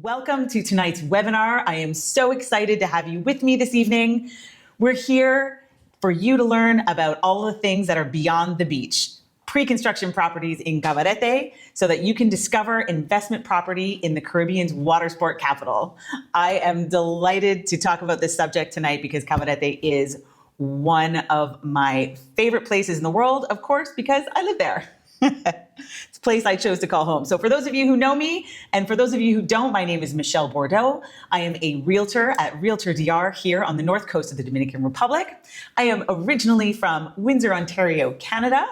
Welcome to tonight's webinar. I am so excited to have you with me this evening. We're here for you to learn about all the things that are beyond the beach, pre-construction properties in Cabarete, so that you can discover investment property in the Caribbean's water sport capital. I am delighted to talk about this subject tonight because Cabarete is one of my favorite places in the world, of course, because I live there. It's a place I chose to call home. So for those of you who know me, and for those of you who don't, my name is Michelle Bourdeau. I am a realtor at Realtor DR here on the north coast of the Dominican Republic. I am originally from Windsor, Ontario, Canada.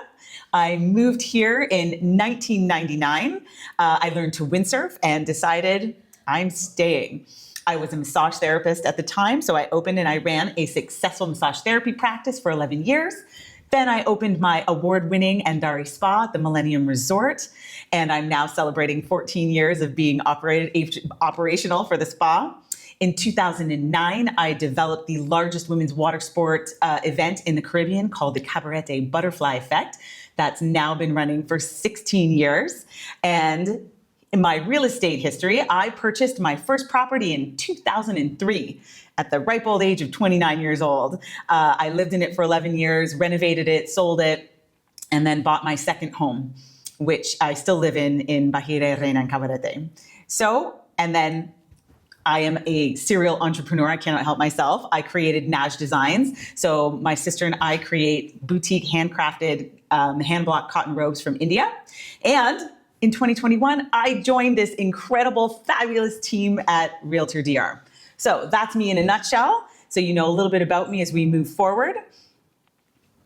I moved here in 1999. I learned to windsurf and decided I'm staying. I was a massage therapist at the time, so I opened and I ran a successful massage therapy practice for 11 years. Then I opened my award-winning Andari Spa at the Millennium Resort, and I'm now celebrating 14 years of being operational for the spa. In 2009, I developed the largest women's water sport event in the Caribbean called the Cabarete Butterfly Effect. That's now been running for 16 years. And in my real estate history, I purchased my first property in 2003 at the ripe old age of 29 years old. I lived in it for 11 years, renovated it, sold it, and then bought my second home, which I still live in Bahia Reina and Cabarete. So, and then I am a serial entrepreneur. I cannot help myself. I created Naj Designs. So my sister and I create boutique handcrafted hand block cotton robes from India. And in 2021, I joined this incredible, fabulous team at Realtor DR. So that's me in a nutshell. So you know a little bit about me as we move forward.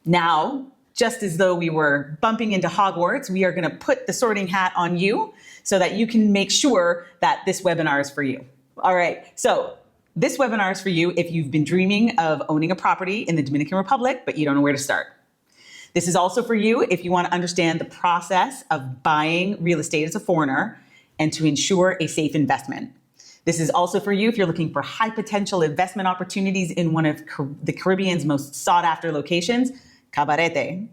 Now, just as though we were bumping into Hogwarts, we are going to put the sorting hat on you so that you can make sure that this webinar is for you. All right, so this webinar is for you if you've been dreaming of owning a property in the Dominican Republic, but you don't know where to start. This is also for you if you want to understand the process of buying real estate as a foreigner and to ensure a safe investment. This is also for you if you're looking for high potential investment opportunities in one of the Caribbean's most sought after locations, Cabarete.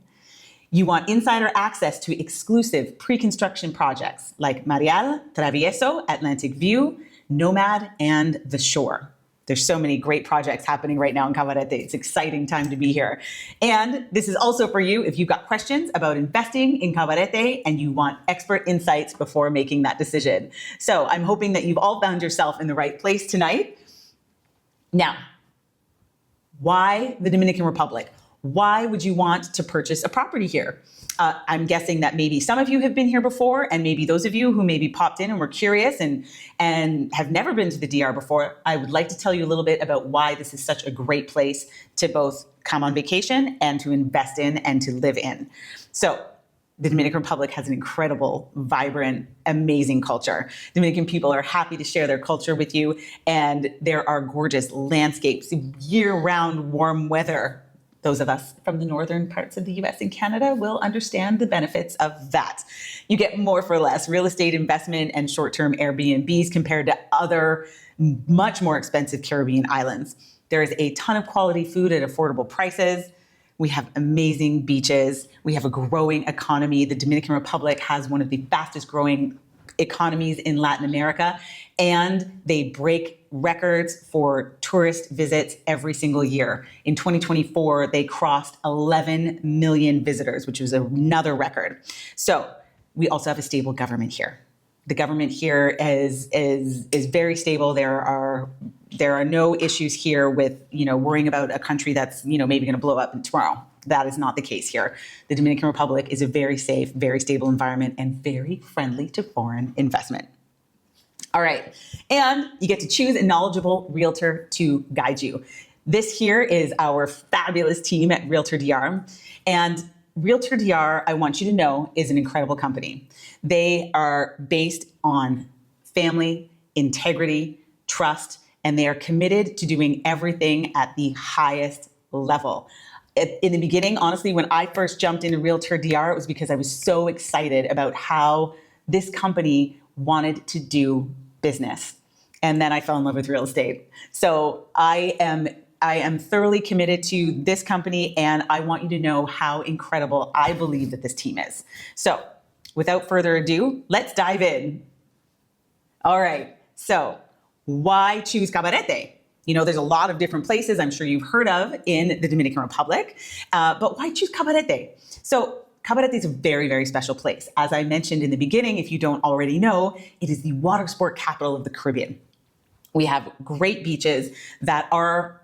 You want insider access to exclusive pre-construction projects like Mareal, Travieso, Atlantic View, Nomad, and The Shore. There's so many great projects happening right now in Cabarete. It's an exciting time to be here. And this is also for you if you've got questions about investing in Cabarete and you want expert insights before making that decision. So I'm hoping that you've all found yourself in the right place tonight. Now, why the Dominican Republic? Why would you want to purchase a property here? I'm guessing that maybe some of you have been here before, and maybe those of you who maybe popped in and were curious and have never been to the DR before, I would like to tell you a little bit about why this is such a great place to both come on vacation and to invest in and to live in. So the Dominican Republic has an incredible, vibrant, amazing culture. Dominican people are happy to share their culture with you, and there are gorgeous landscapes, year-round warm weather. Those of us from the northern parts of the US and Canada will understand the benefits of that. You get more for less real estate investment and short-term Airbnbs compared to other much more expensive Caribbean islands. There is a ton of quality food at affordable prices. We have amazing beaches. We have a growing economy. The Dominican Republic has one of the fastest growing economies in Latin America, and they break records for tourist visits every single year. In 2024, they crossed 11 million visitors, which was another record. So we also have a stable government here. The government here is very stable. There are no issues here with worrying about a country that's maybe going to blow up tomorrow. That is not the case here. The Dominican Republic is a very safe, very stable environment and very friendly to foreign investment. All right, and you get to choose a knowledgeable realtor to guide you. This here is our fabulous team at Realtor DR, and Realtor DR, I want you to know, is an incredible company. They are based on family, integrity, trust, and they are committed to doing everything at the highest level. In the beginning, honestly, when I first jumped into Realtor DR, it was because I was so excited about how this company wanted to do business. And then I fell in love with real estate. So I am thoroughly committed to this company, and I want you to know how incredible I believe that this team is. So without further ado, let's dive in. All right. So why choose Cabarete? You know, there's a lot of different places I'm sure you've heard of in the Dominican Republic, but why choose Cabarete? So Cabarete is a very, very special place. As I mentioned in the beginning, if you don't already know, it is the water sport capital of the Caribbean. We have great beaches that are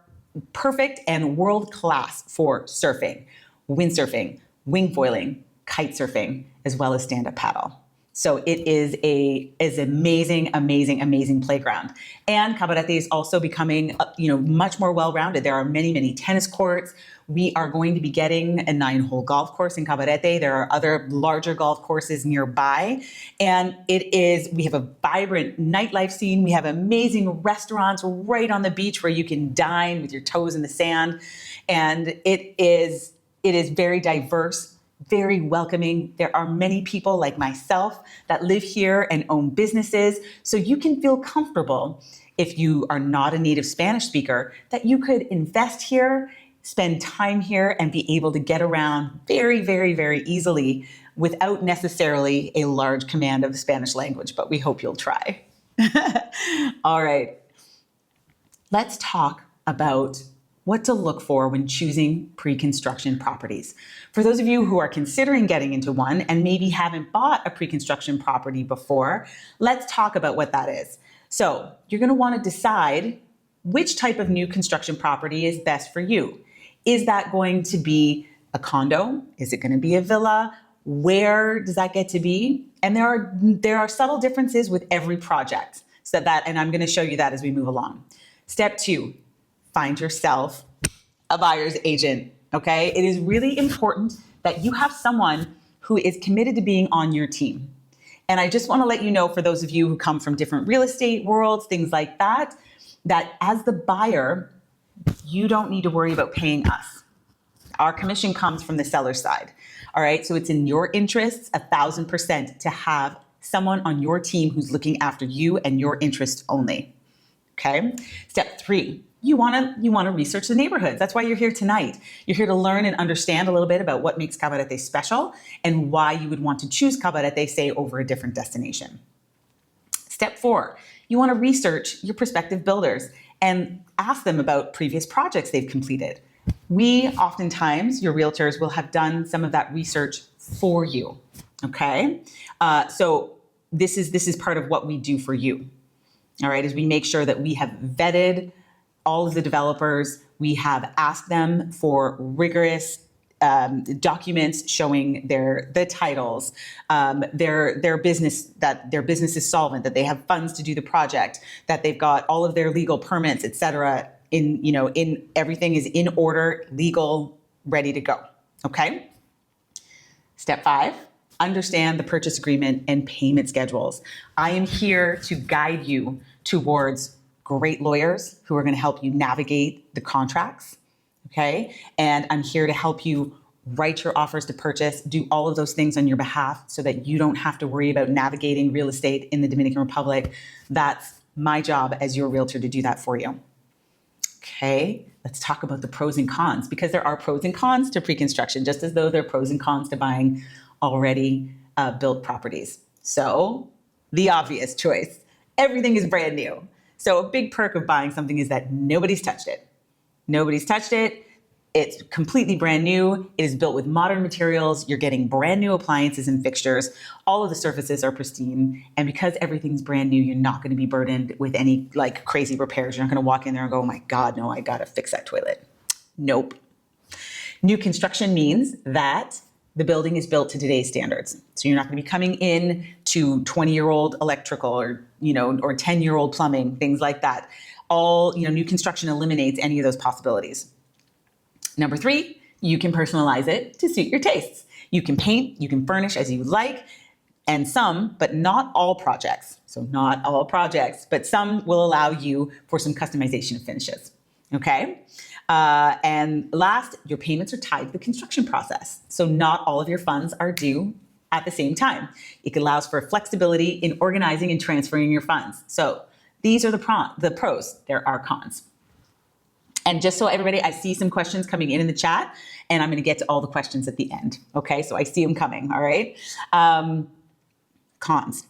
perfect and world-class for surfing, windsurfing, wing foiling, kite surfing, as well as stand-up paddle. So it is amazing, amazing, amazing playground. And Cabarete is also becoming, much more well-rounded. There are many, many tennis courts. We are going to be getting a 9-hole golf course in Cabarete. There are other larger golf courses nearby. And we have a vibrant nightlife scene. We have amazing restaurants right on the beach where you can dine with your toes in the sand. And it is very diverse, very welcoming. There are many people like myself that live here and own businesses. So you can feel comfortable, if you are not a native Spanish speaker, that you could invest here, spend time here, and be able to get around very, very, very easily without necessarily a large command of the Spanish language, but we hope you'll try. All right. Let's talk about what to look for when choosing pre-construction properties. For those of you who are considering getting into one and maybe haven't bought a pre-construction property before, let's talk about what that is. So you're going to want to decide which type of new construction property is best for you. Is that going to be a condo? Is it going to be a villa? Where does that get to be? And there are subtle differences with every project. And I'm going to show you that as we move along. Step 2. Find yourself a buyer's agent, okay? It is really important that you have someone who is committed to being on your team. And I just want to let you know, for those of you who come from different real estate worlds, things like that as the buyer, you don't need to worry about paying us. Our commission comes from the seller's side, all right? So it's in your interests 1,000% to have someone on your team who's looking after you and your interests only, okay? Step 3. You want to research the neighborhoods. That's why you're here tonight. You're here to learn and understand a little bit about what makes Cabarete special and why you would want to choose Cabarete, say, over a different destination. Step 4, you want to research your prospective builders and ask them about previous projects they've completed. Oftentimes, your realtors will have done some of that research for you, okay? So this is part of what we do for you, all right, is we make sure that we have vetted all of the developers. We have asked them for rigorous documents showing the titles, their business, that their business is solvent, that they have funds to do the project, that they've got all of their legal permits, et cetera, in everything is in order, legal, ready to go. Okay. Step 5, understand the purchase agreement and payment schedules. I am here to guide you towards great lawyers who are going to help you navigate the contracts, okay? And I'm here to help you write your offers to purchase, do all of those things on your behalf so that you don't have to worry about navigating real estate in the Dominican Republic. That's my job as your realtor to do that for you. Okay, let's talk about the pros and cons, because there are pros and cons to pre-construction, just as though there are pros and cons to buying already built properties. So the obvious choice, everything is brand new. So a big perk of buying something is that nobody's touched it. Nobody's touched it. It's completely brand new. It is built with modern materials. You're getting brand new appliances and fixtures. All of the surfaces are pristine. And because everything's brand new, you're not going to be burdened with any like crazy repairs. You're not going to walk in there and go, oh my God, no, I got to fix that toilet. Nope. New construction means that the building is built to today's standards. So you're not going to be coming in to 20-year-old electrical or 10-year-old plumbing, things like that. New construction eliminates any of those possibilities. Number 3, you can personalize it to suit your tastes. You can paint, you can furnish as you like, and some, but not all projects. So not all projects, but some will allow you for some customization of finishes. Okay. And last, your payments are tied to the construction process. So not all of your funds are due at the same time. It allows for flexibility in organizing and transferring your funds. So these are the pros. There are cons. And just so everybody, I see some questions coming in the chat, and I'm going to get to all the questions at the end. Okay, so I see them coming. All right. Cons.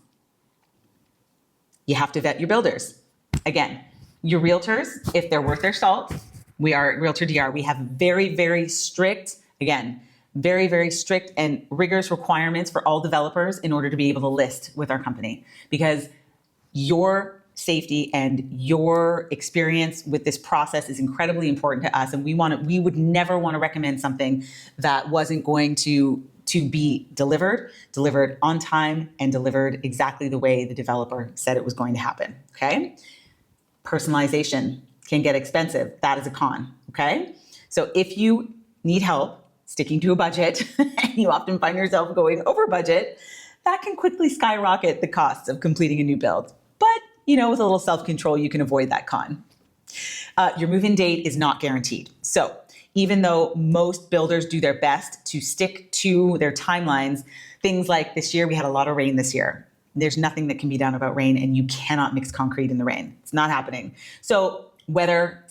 You have to vet your builders. Again, your realtors, if they're worth their salt, we are at Realtor DR. We have very, very strict, again, very, very strict and rigorous requirements for all developers in order to be able to list with our company, because your safety and your experience with this process is incredibly important to us. And we would never want to recommend something that wasn't going to be delivered on time and delivered exactly the way the developer said it was going to happen. Okay. Personalization can get expensive. That is a con. Okay. So if you need help sticking to a budget and you often find yourself going over budget, that can quickly skyrocket the costs of completing a new build. But, with a little self-control, you can avoid that con. Your move-in date is not guaranteed. So even though most builders do their best to stick to their timelines, things like this year, we had a lot of rain this year. There's nothing that can be done about rain, and you cannot mix concrete in the rain. It's not happening. So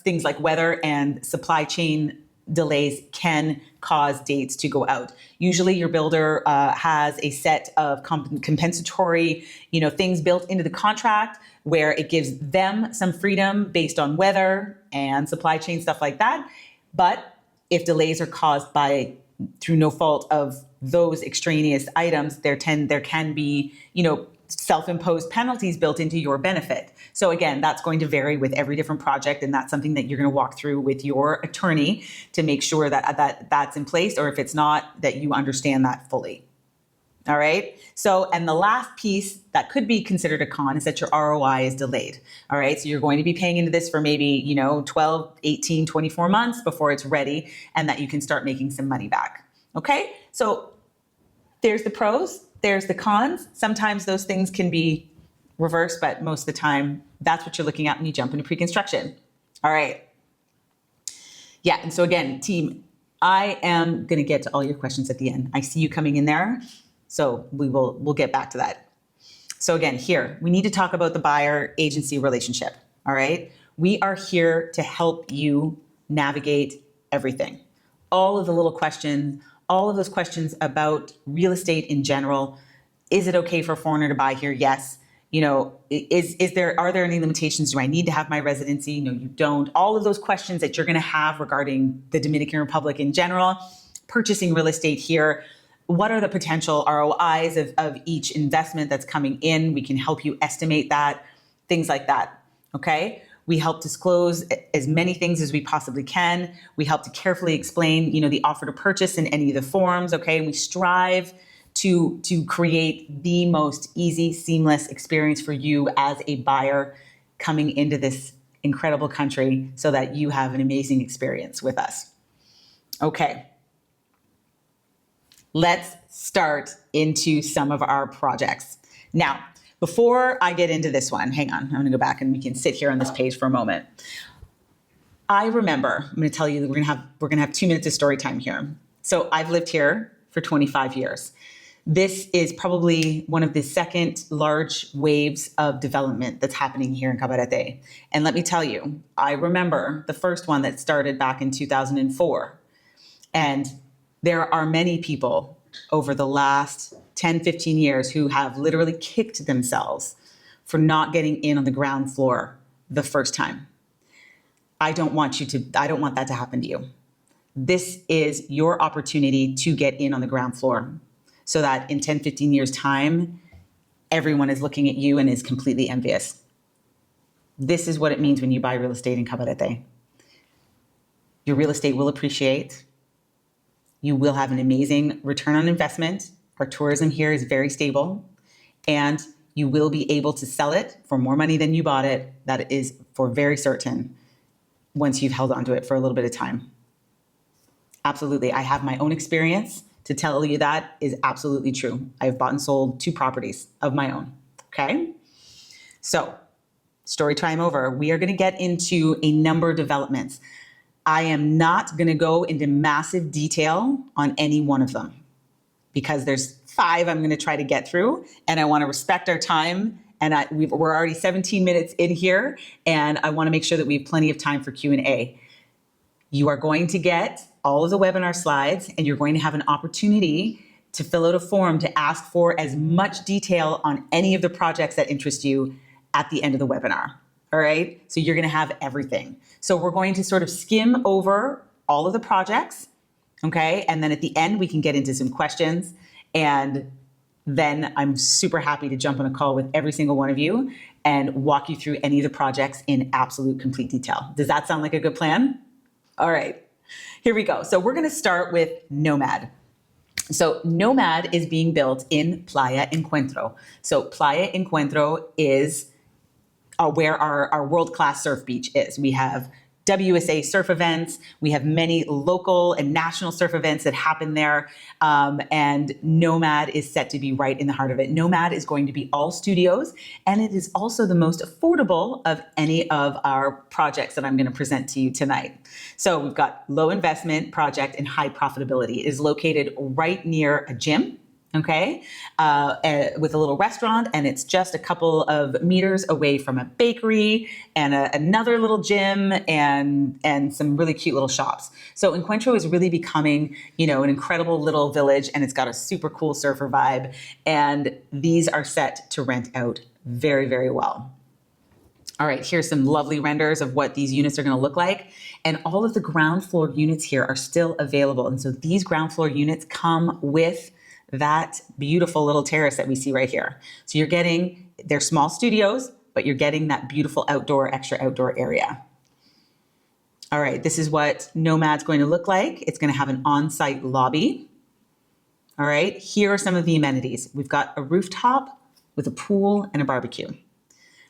things like weather and supply chain delays can cause dates to go out. Usually your builder has a set of compensatory, things built into the contract where it gives them some freedom based on weather and supply chain stuff like that. But if delays are caused through no fault of those extraneous items, there can be, self-imposed penalties built into your benefit. So again, that's going to vary with every different project, and that's something that you're going to walk through with your attorney to make sure that that's in place, or if it's not, that you understand that fully. All right. So, and the last piece that could be considered a con is that your ROI is delayed. All right. So you're going to be paying into this for maybe, 12, 18, 24 months before it's ready, and that you can start making some money back. Okay. So there's the pros. There's the cons. Sometimes those things can be reversed, but most of the time, that's what you're looking at when you jump into pre-construction. All right. Yeah. And so again, team, I am going to get to all your questions at the end. I see you coming in there. So we'll get back to that. So again, here, we need to talk about the buyer agency relationship. All right. We are here to help you navigate everything. All of the little questions, all of those questions about real estate in general. Is it okay for a foreigner to buy here? Yes. Are there any limitations? Do I need to have my residency? No, you don't. All of those questions that you're going to have regarding the Dominican Republic in general, purchasing real estate here. What are the potential ROIs of each investment that's coming in? We can help you estimate that, things like that. Okay. We help disclose as many things as we possibly can. We help to carefully explain, the offer to purchase in any of the forms. Okay. And we strive to create the most easy, seamless experience for you as a buyer coming into this incredible country so that you have an amazing experience with us. Okay. Let's start into some of our projects. Now, before I get into this one, hang on, I'm going to go back and we can sit here on this page for a moment. I remember, I'm going to tell you that we're going to have 2 minutes of story time here. So I've lived here for 25 years. This is probably one of the second large waves of development that's happening here in Cabarete. And let me tell you, I remember the first one that started back in 2004. And there are many people over the last 10, 15 years who have literally kicked themselves for not getting in on the ground floor the first time. I don't want that to happen to you. This is your opportunity to get in on the ground floor so that in 10, 15 years time, everyone is looking at you and is completely envious. This is what it means when you buy real estate in Cabarete. Your real estate will appreciate. You will have an amazing return on investment. Our tourism here is very stable, and you will be able to sell it for more money than you bought it. That is for very certain once you've held onto it for a little bit of time. Absolutely. I have my own experience to tell you that is absolutely true. I've bought and sold 2 properties of my own. Okay. So story time over. We are going to get into a number of developments. I am not going to go into massive detail on any one of them because there's 5 I'm going to try to get through, and I want to respect our time. And we're already 17 minutes in here, and I want to make sure that we have plenty of time for Q&A. You are going to get all of the webinar slides, and you're going to have an opportunity to fill out a form to ask for as much detail on any of the projects that interest you at the end of the webinar. All right. So you're going to have everything. So we're going to sort of skim over all of the projects. Okay. And then at the end, we can get into some questions. And then I'm super happy to jump on a call with every single one of you and walk you through any of the projects in absolute complete detail. Does that sound like a good plan? All right. Here we go. So we're going to start with Nomad. So Nomad is being built in Playa Encuentro. So Playa Encuentro is where our world-class surf beach is. We have WSA surf events. We have many local and national surf events that happen there. And Nomad is set to be right in the heart of it. Nomad is going to be all studios, and it is also the most affordable of any of our projects that I'm going to present to you tonight. So we've got low investment project and high profitability. It is located right near a gym. Okay, with a little restaurant, and it's just a couple of meters away from a bakery and another little gym and some really cute little shops. So Encuentro is really becoming, an incredible little village, and it's got a super cool surfer vibe. And these are set to rent out very, very well. All right, here's some lovely renders of what these units are going to look like. And all of the ground floor units here are still available. And so these ground floor units come with that beautiful little terrace that we see right here. So they're small studios, but you're getting that beautiful extra outdoor area. All right, this is what Nomad's going to look like. It's going to have an on-site lobby. All right, here are some of the amenities. We've got a rooftop with a pool and a barbecue.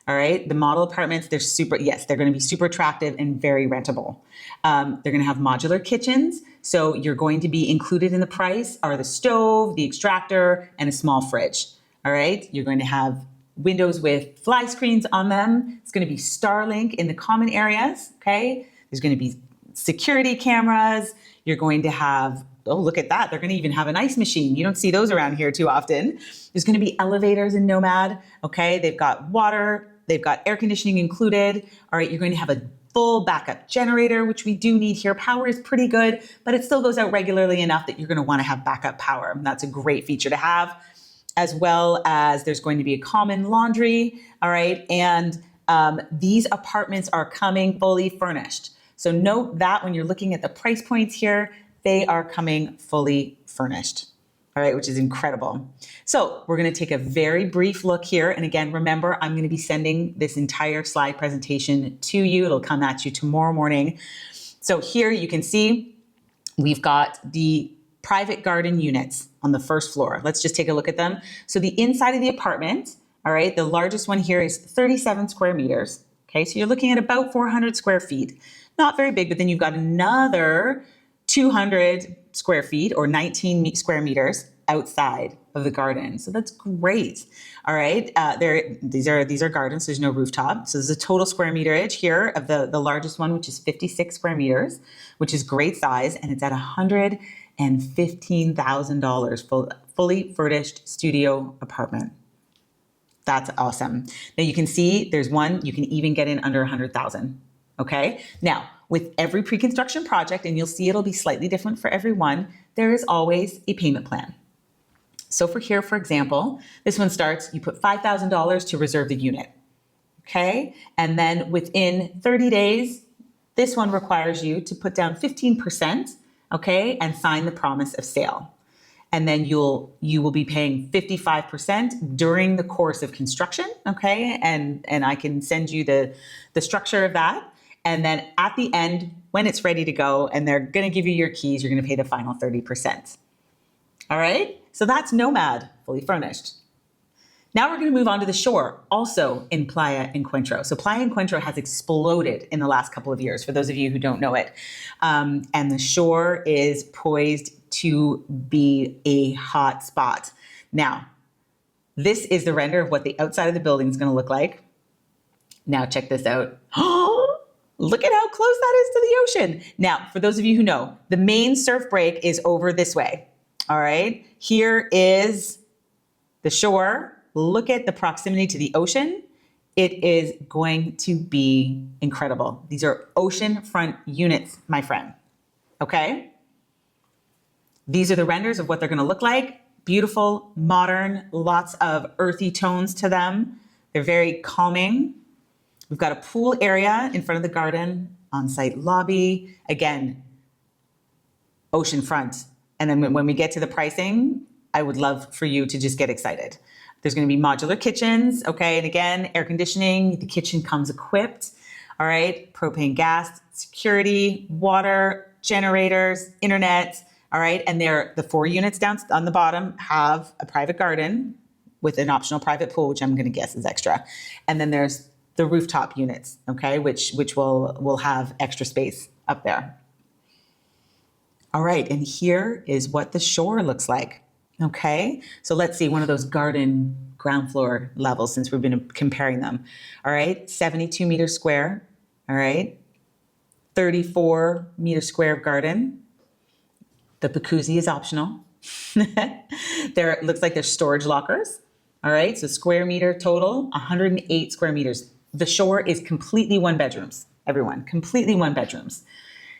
All right, the model apartments, they're going to be super attractive and very rentable. They're going to have modular kitchens. So you're going to be included in the price are the stove, the extractor, and a small fridge. All right, you're going to have windows with fly screens on them. It's going to be Starlink in the common areas. Okay, there's going to be security cameras. You're going to have, oh, look at that. They're going to even have an ice machine. You don't see those around here too often. There's going to be elevators in Nomad. Okay, they've got water. They've got air conditioning included. All right, you're going to have a full backup generator, which we do need here. Power is pretty good, but it still goes out regularly enough that you're going to want to have backup power. And that's a great feature to have, as well as there's going to be a common laundry. All right, and these apartments are coming fully furnished. So note that when you're looking at the price points here, they are coming fully furnished. All right, which is incredible. So we're going to take a very brief look here. And again, remember, I'm going to be sending this entire slide presentation to you. It'll come at you tomorrow morning. So here you can see we've got the private garden units on the first floor. Let's just take a look at them. So the inside of the apartment, all right, the largest one here is 37 square meters. Okay, so you're looking at about 400 square feet. Not very big, but then you've got another 200 square feet or 19 square meters outside of the garden. So that's great. All right. These are gardens. There's no rooftop. So there's a total square meterage here of the largest one, which is 56 square meters, which is great size. And it's at $115,000 fully furnished studio apartment. That's awesome. Now you can see there's one, you can even get in under 100,000. Okay. Now, with every pre-construction project, and you'll see it'll be slightly different for every one, there is always a payment plan. So for here, for example, this one starts, you put $5,000 to reserve the unit. Okay. And then within 30 days, this one requires you to put down 15%, okay, and sign the promise of sale. And then you will be paying 55% during the course of construction, okay? And I can send you the structure of that. And then at the end, when it's ready to go and they're going to give you your keys, you're going to pay the final 30%. All right? So that's Nomad, fully furnished. Now we're going to move on to the shore, also in Playa Encuentro. So Playa Encuentro has exploded in the last couple of years, for those of you who don't know it. And the shore is poised to be a hot spot. Now, this is the render of what the outside of the building is going to look like. Now check this out. Look at how close that is to the ocean. Now, for those of you who know, the main surf break is over this way. All right. Here is the shore. Look at the proximity to the ocean. It is going to be incredible. These are oceanfront units, my friend. Okay. These are the renders of what they're going to look like. Beautiful, modern, lots of earthy tones to them. They're very calming. We've got a pool area in front of the garden, on-site lobby. Again, oceanfront. And then when we get to the pricing, I would love for you to just get excited. There's going to be modular kitchens, okay? And again, air conditioning. The kitchen comes equipped, all right? Propane gas, security, water, generators, internet, all right? And the 4 units down on the bottom have a private garden with an optional private pool, which I'm going to guess is extra. And then there's the rooftop units, okay? Which will have extra space up there. All right, and here is what the shore looks like. Okay, so let's see one of those garden ground floor levels since we've been comparing them. All right, 72 meters square. All right, 34 meters square of garden. The jacuzzi is optional. It looks like there's storage lockers. All right, so square meter total, 108 square meters. The shore is completely one bedrooms, everyone, completely one bedrooms.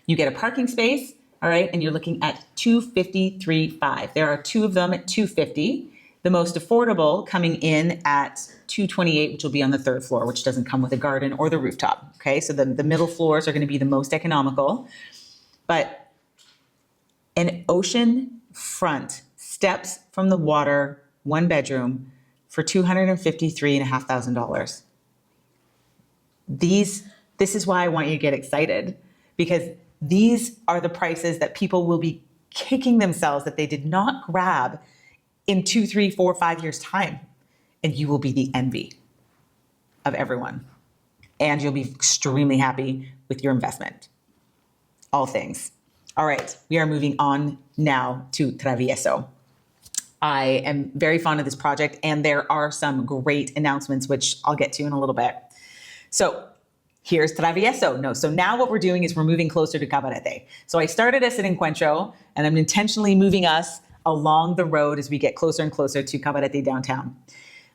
You get a parking space. All right, and you're looking at $253,500. There are 2 of them at $250,000. The most affordable coming in at $228,000, which will be on the 3rd floor, which doesn't come with a garden or the rooftop. Okay, so the middle floors are going to be the most economical. But an ocean front, steps from the water, 1 bedroom for $253,500. This is why I want you to get excited, because these are the prices that people will be kicking themselves that they did not grab in 2, 3, 4, 5 years' time. And you will be the envy of everyone. And you'll be extremely happy with your investment. All things. All right, we are moving on now to Travieso. I am very fond of this project, and there are some great announcements, which I'll get to in a little bit. So here's Travieso. So now what we're doing is we're moving closer to Cabarete. So I started us at Encuentro, and I'm intentionally moving us along the road as we get closer and closer to Cabarete downtown.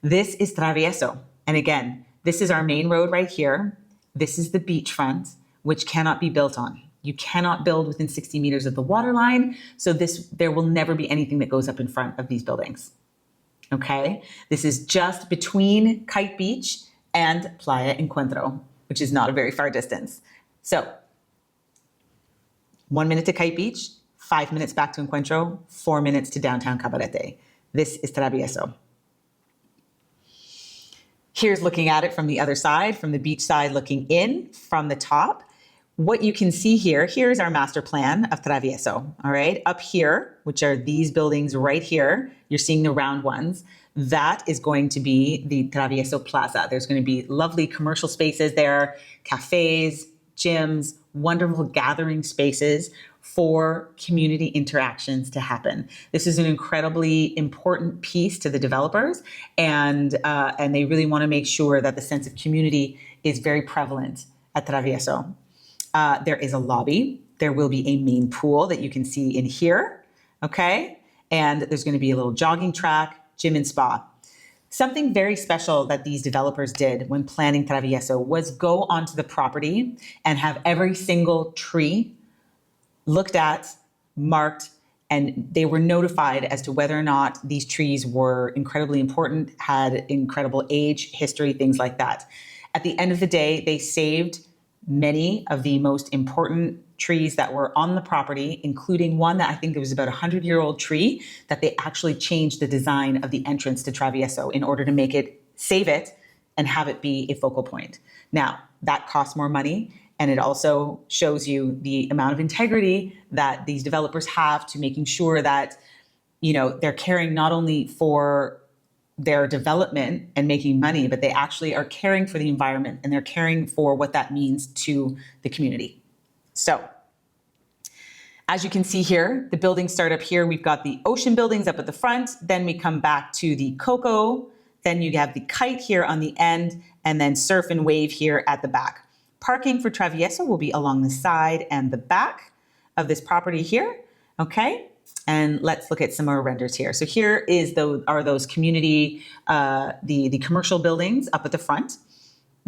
This is Travieso. And again, this is our main road right here. This is the beachfront, which cannot be built on. You cannot build within 60 meters of the water line. So there will never be anything that goes up in front of these buildings. Okay? This is just between Kite Beach and Playa Encuentro, which is not a very far distance. So 1 minute to Kite Beach, 5 minutes back to Encuentro, 4 minutes to downtown Cabarete. This is Travieso. Here's looking at it from the other side, from the beach side, looking in from the top. What you can see here's our master plan of Travieso, all right? Up here, which are these buildings right here, you're seeing the round ones. That is going to be the Travieso Plaza. There's going to be lovely commercial spaces there, cafes, gyms, wonderful gathering spaces for community interactions to happen. This is an incredibly important piece to the developers, and they really want to make sure that the sense of community is very prevalent at Travieso. There is a lobby. There will be a main pool that you can see in here, okay? And there's going to be a little jogging track, gym and spa. Something very special that these developers did when planning Travieso was go onto the property and have every single tree looked at, marked, and they were notified as to whether or not these trees were incredibly important, had incredible age, history, things like that. At the end of the day, they saved many of the most important trees that were on the property, including one that I think it was about 100-year-old tree that they actually changed the design of the entrance to Travieso in order to make it, save it, and have it be a focal point. Now, that costs more money, and it also shows you the amount of integrity that these developers have to making sure that, they're caring not only for their development and making money, but they actually are caring for the environment, and they're caring for what that means to the community. So, as you can see here, the buildings start up here. We've got the ocean buildings up at the front. Then we come back to the Coco. Then you have the Kite here on the end, and then Surf and Wave here at the back. Parking for Travieso will be along the side and the back of this property here. Okay. And let's look at some more renders here. So here are those community, the commercial buildings up at the front.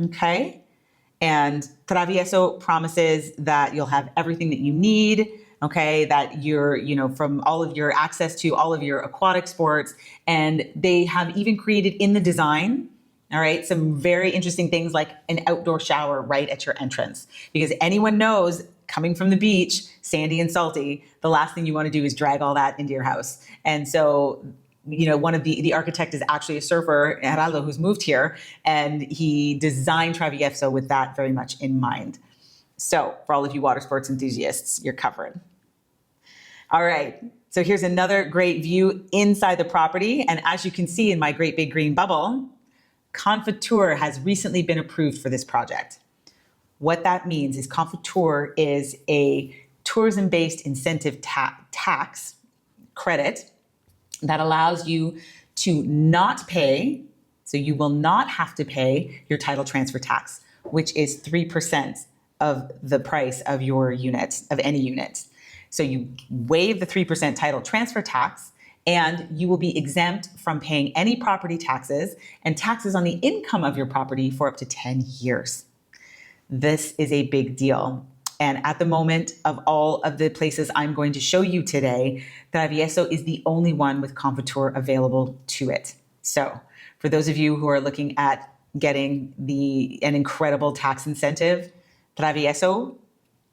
Okay. And Travieso promises that you'll have everything that you need, okay, that you're, from all of your access to all of your aquatic sports. And they have even created in the design, All right, some very interesting things like an outdoor shower right at your entrance, because anyone knows coming from the beach, sandy and salty, the last thing you want to do is drag all that into your house. And so, one of the architect is actually a surfer, Geraldo, who's moved here, and he designed Travieso with that very much in mind. So for all of you water sports enthusiasts, you're covered. All right, so here's another great view inside the property. And as you can see in my great big green bubble, Confiture has recently been approved for this project. What that means is Confiture is a tourism-based incentive tax credit that allows you to not pay, so you will not have to pay your title transfer tax, which is 3% of the price of your unit, of any unit. So you waive the 3% title transfer tax, and you will be exempt from paying any property taxes and taxes on the income of your property for up to 10 years. This is a big deal. And at the moment, of all of the places I'm going to show you today, Travieso is the only one with Confiture available to it. So for those of you who are looking at getting an incredible tax incentive, Travieso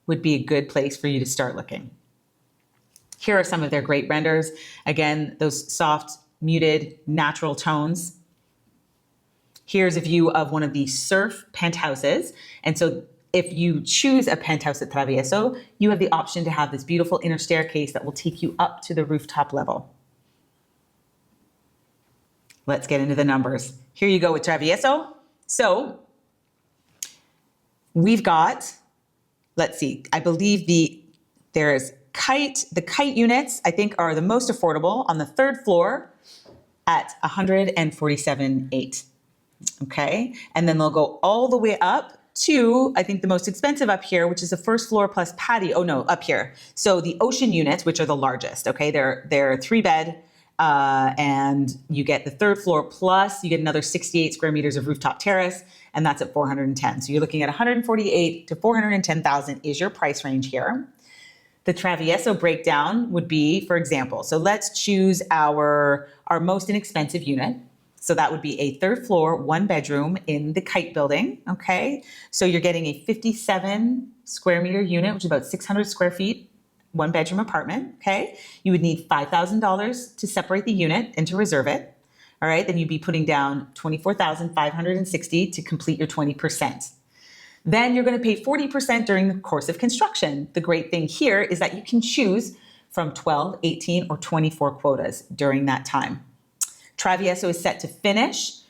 would be a good place for you to start looking. Here are some of their great renders. Again, those soft, muted, natural tones. Here's a view of one of the surf penthouses. And so if you choose a penthouse at Travieso, you have the option to have this beautiful inner staircase that will take you up to the rooftop level. Let's get into the numbers. Here you go with Travieso. So we've got, let's see, I believe there's the kite units, I think, are the most affordable on the third floor at $147,800. Okay. And then they'll go all the way up to, I think, the most expensive up here, which is the first floor plus patio. Oh no, up here. So the ocean units, which are the largest. Okay. They're 3-bed, and you get the third floor plus you get another 68 square meters of rooftop terrace, and that's at $410,000. So you're looking at $148,000 to $410,000 is your price range here. The Travieso breakdown would be, for example, so let's choose our most inexpensive unit. So that would be a third floor, 1-bedroom in the Kite building, okay? So you're getting a 57 square meter unit, which is about 600 square feet, 1-bedroom apartment, okay? You would need $5,000 to separate the unit and to reserve it, all right? Then you'd be putting down $24,560 to complete your 20%. Then you're going to pay 40% during the course of construction. The great thing here is that you can choose from 12, 18, or 24 quotas during that time. Travieso is set to finish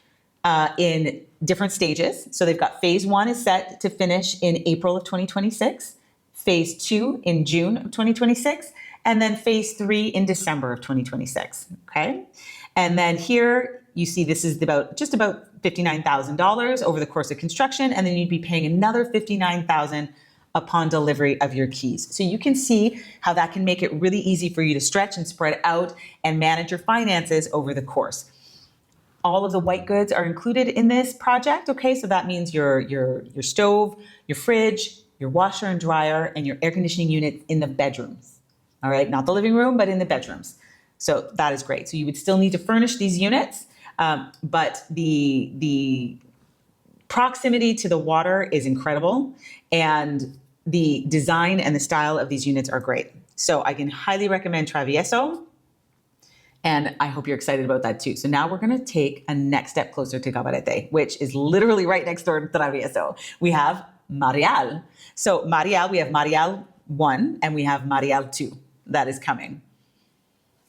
in different stages. So they've got phase 1 is set to finish in April of 2026, phase 2 in June of 2026, and then phase 3 in December of 2026, okay? And then here you see this is just about $59,000 over the course of construction, and then you'd be paying another $59,000 upon delivery of your keys. So you can see how that can make it really easy for you to stretch and spread out and manage your finances over the course. All of the white goods are included in this project, okay? So that means your stove, your fridge, your washer and dryer, and your air conditioning unit in the bedrooms, all right? Not the living room, but in the bedrooms. So that is great. So you would still need to furnish these units, but the proximity to the water is incredible, and the design and the style of these units are great. So I can highly recommend Travieso, and I hope you're excited about that too. So now we're going to take a next step closer to Cabarete, which is literally right next door to Travieso. We have Mareal. So Mareal, we have Mareal 1 and we have Mareal 2 that is coming.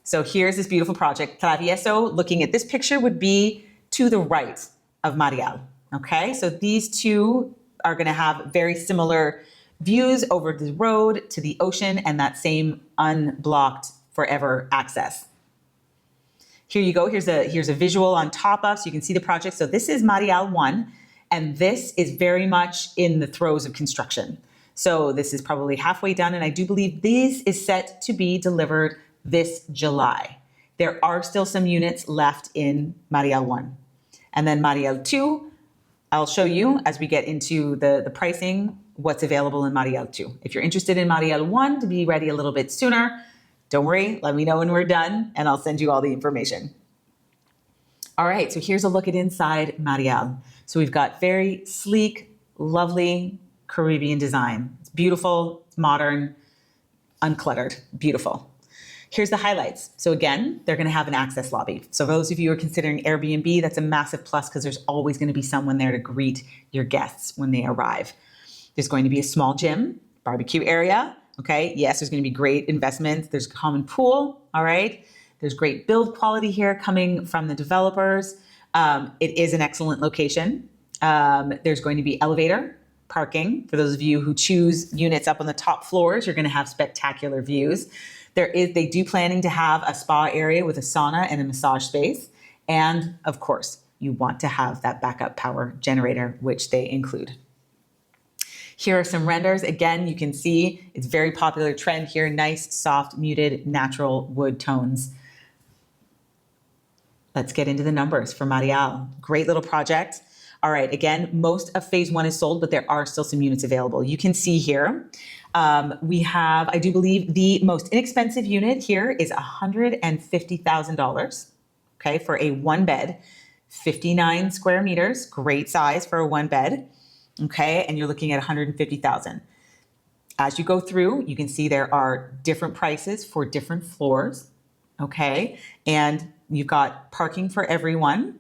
So here's this beautiful project. Travieso, looking at this picture, would be to the right of Mareal. Okay, so these two are going to have very similar views over the road to the ocean and that same unblocked forever access. Here you go. Here's a visual on top of, so you can see the project. So this is Mareal 1, and this is very much in the throes of construction. So this is probably halfway done, and I do believe this is set to be delivered this July. There are still some units left in Mareal 1. And then Mareal 2, I'll show you as we get into the pricing, what's available in Mareal 2. If you're interested in Mareal 1 to be ready a little bit sooner, don't worry, let me know when we're done and I'll send you all the information. All right, so here's a look at inside Mareal. So we've got very sleek, lovely Caribbean design. It's beautiful, it's modern, uncluttered, beautiful. Here's the highlights. So again, they're going to have an access lobby. So those of you who are considering Airbnb, that's a massive plus because there's always going to be someone there to greet your guests when they arrive. There's going to be a small gym, barbecue area. Okay, yes, there's going to be great investments. There's a common pool. All right. There's great build quality here coming from the developers. It is an excellent location. There's going to be elevator parking. For those of you who choose units up on the top floors, you're going to have spectacular views. They do planning to have a spa area with a sauna and a massage space. And of course, you want to have that backup power generator, which they include. Here are some renders. Again, you can see it's very popular trend here. Nice, soft, muted, natural wood tones. Let's get into the numbers for Mareal. Great little project. All right, again, most of phase one is sold, but there are still some units available. You can see here, we have, I do believe the most inexpensive unit here is $150,000, okay, for a one bed, 59 square meters, great size for a one bed, okay, and you're looking at 150,000. As you go through, you can see there are different prices for different floors, okay, and you've got parking for everyone.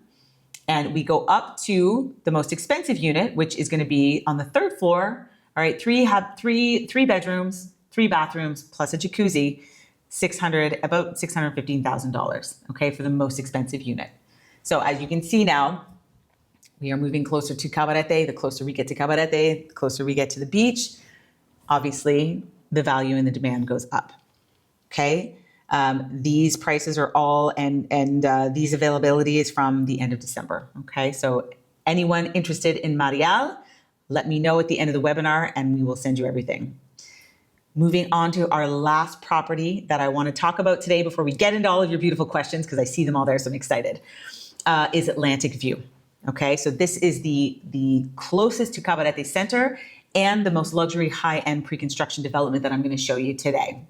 And we go up to the most expensive unit, which is going to be on the third floor. All right, three bedrooms, 3 bathrooms, plus a jacuzzi, about $615,000, okay, for the most expensive unit. So as you can see now, we are moving closer to Cabarete. The closer we get to Cabarete, the closer we get to the beach, obviously the value and the demand goes up, okay? These prices are all, and these availability is from the end of December. Okay, so anyone interested in Mareal, let me know at the end of the webinar and we will send you everything. Moving on to our last property that I want to talk about today before we get into all of your beautiful questions, because I see them all there, so I'm excited, is Atlantic View. Okay, so this is the closest to Cabarete Center and the most luxury high-end pre-construction development that I'm going to show you today.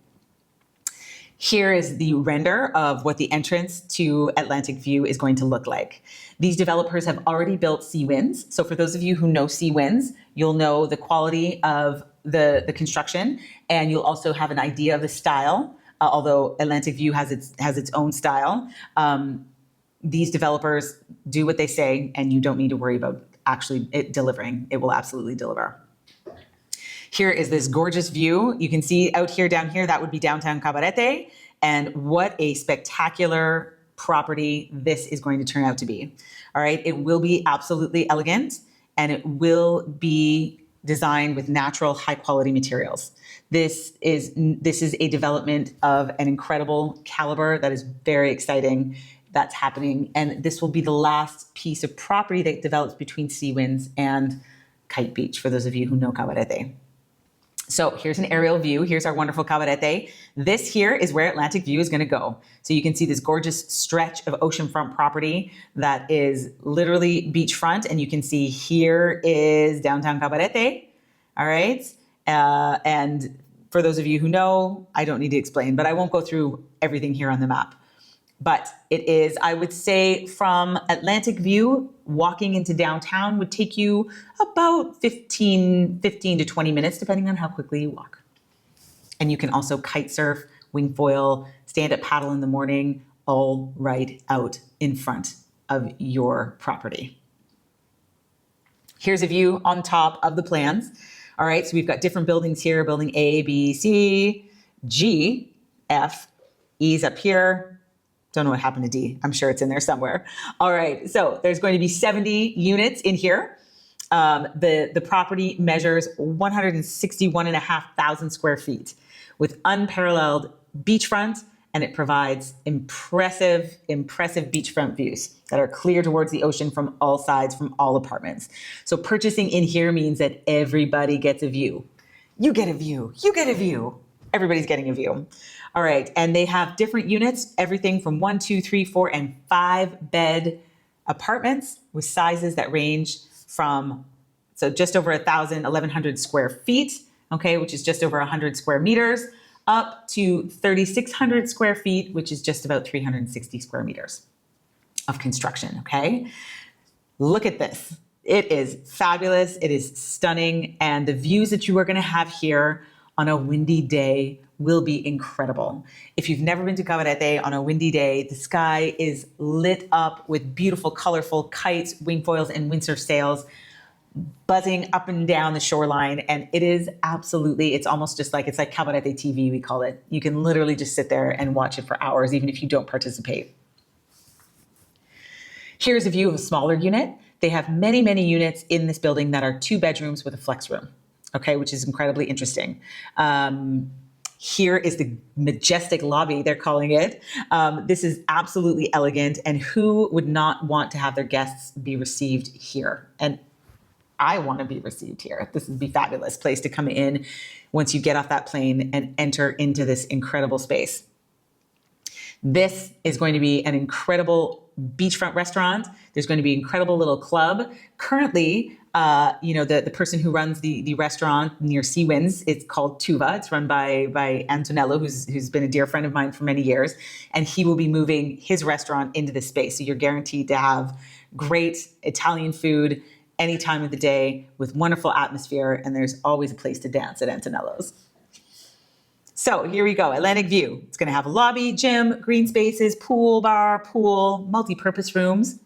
Here is the render of what the entrance to Atlantic View is going to look like. These developers have already built Sea Winds. So for those of you who know Sea Winds, you'll know the quality of the construction, and you'll also have an idea of the style, although Atlantic View has its own style. These developers do what they say, and you don't need to worry about actually it delivering. It will absolutely deliver. Here is this gorgeous view. You can see out here, down here, that would be downtown Cabarete. And what a spectacular property this is going to turn out to be. All right, it will be absolutely elegant and it will be designed with natural high quality materials. This is a development of an incredible caliber that is very exciting. That's happening. And this will be the last piece of property that develops between Sea Winds and Kite Beach, for those of you who know Cabarete. So here's an aerial view. Here's our wonderful Cabarete. This here is where Atlantic View is going to go. So you can see this gorgeous stretch of oceanfront property that is literally beachfront. And you can see here is downtown Cabarete. All right. And for those of you who know, I don't need to explain, but I won't go through everything here on the map. But it is, I would say, from Atlantic View, walking into downtown would take you about 15 to 20 minutes, depending on how quickly you walk. And you can also kite surf, wing foil, stand-up paddle in the morning, all right out in front of your property. Here's a view on top of the plans. All right, so we've got different buildings here, building A, B, C, G, F, E's up here. Don't know what happened to D. I'm sure it's in there somewhere. All right, so there's going to be 70 units in here. The property measures 161,500 square feet with unparalleled beachfront, and it provides impressive beachfront views that are clear towards the ocean from all sides, from all apartments. So purchasing in here means that everybody gets a view. You get a view, you get a view. Everybody's getting a view. All right, and they have different units, everything from 1, 2, 3, 4, and 5 bed apartments with sizes that range from, so just over 1,100 square feet, okay, which is just over 100 square meters, up to 3,600 square feet, which is just about 360 square meters. of construction, okay? Look at this. It is fabulous. It is stunning. And the views that you are going to have here on a windy day will be incredible. If you've never been to Cabarete on a windy day, the sky is lit up with beautiful, colorful kites, wing foils, and windsurf sails buzzing up and down the shoreline. And it is absolutely, it's almost just like, it's like Cabarete TV, we call it. You can literally just sit there and watch it for hours, even if you don't participate. Here's a view of a smaller unit. They have many, many units in this building that are 2 bedrooms with a flex room, okay, which is incredibly interesting. Here is the majestic lobby, they're calling it. This is absolutely elegant, and who would not want to have their guests be received here? And I want to be received here. This would be a fabulous place to come in once you get off that plane and enter into this incredible space. This is going to be an incredible beachfront restaurant. There's going to be an incredible little club. Currently, the person who runs the restaurant near Sea Winds, it's called Tuva. It's run by Antonello, who's been a dear friend of mine for many years. And he will be moving his restaurant into this space. So you're guaranteed to have great Italian food any time of the day with wonderful atmosphere. And there's always a place to dance at Antonello's. So here we go, Atlantic View. It's gonna have a lobby, gym, green spaces, pool, bar, pool, multi-purpose rooms.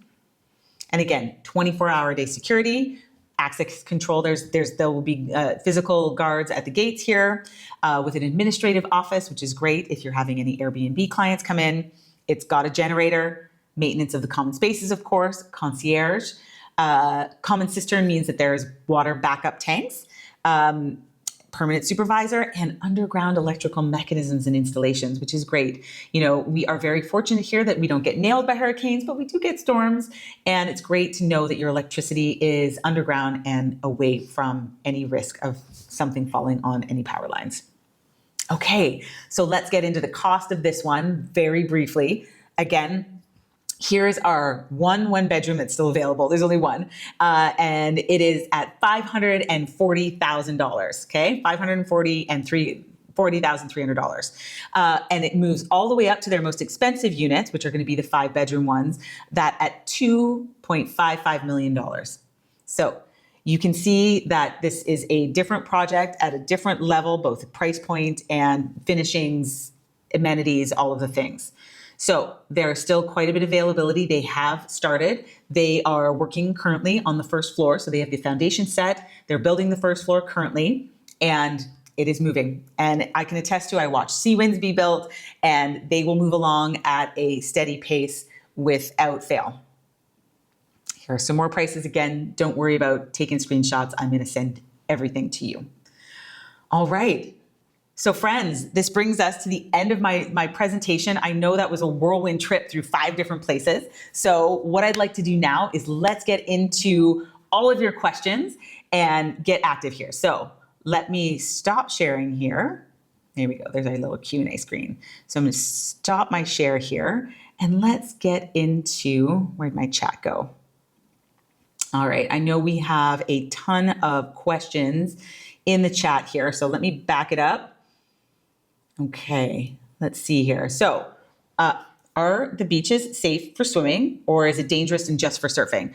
And again, 24-hour day security, access control. There will be physical guards at the gates here with an administrative office, which is great if you're having any Airbnb clients come in. It's got a generator, maintenance of the common spaces, of course, concierge. Common cistern means that there's water backup tanks. Permanent supervisor, and underground electrical mechanisms and installations, which is great. We are very fortunate here that we don't get nailed by hurricanes, but we do get storms. And it's great to know that your electricity is underground and away from any risk of something falling on any power lines. Okay, so let's get into the cost of this one very briefly. Again, here's our one bedroom that's still available. There's only one. And it is at $540,000, okay? $540,300. And it moves all the way up to their most expensive units, which are going to be the 5-bedroom ones, that at $2.55 million. So you can see that this is a different project at a different level, both price point and finishings, amenities, all of the things. So there's still quite a bit of availability. They have started. They are working currently on the first floor. So they have the foundation set. They're building the first floor currently, and it is moving. And I can attest to, I watched Sea Winds be built, and they will move along at a steady pace without fail. Here are some more prices. Again, don't worry about taking screenshots. I'm going to send everything to you. All right. So friends, this brings us to the end of my presentation. I know that was a whirlwind trip through 5 different places. So what I'd like to do now is let's get into all of your questions and get active here. So let me stop sharing here. There we go. There's a little Q&A screen. So I'm going to stop my share here and let's get into, where'd my chat go? All right. I know we have a ton of questions in the chat here. So let me back it up. Okay, let's see here. So, are the beaches safe for swimming, or is it dangerous and just for surfing?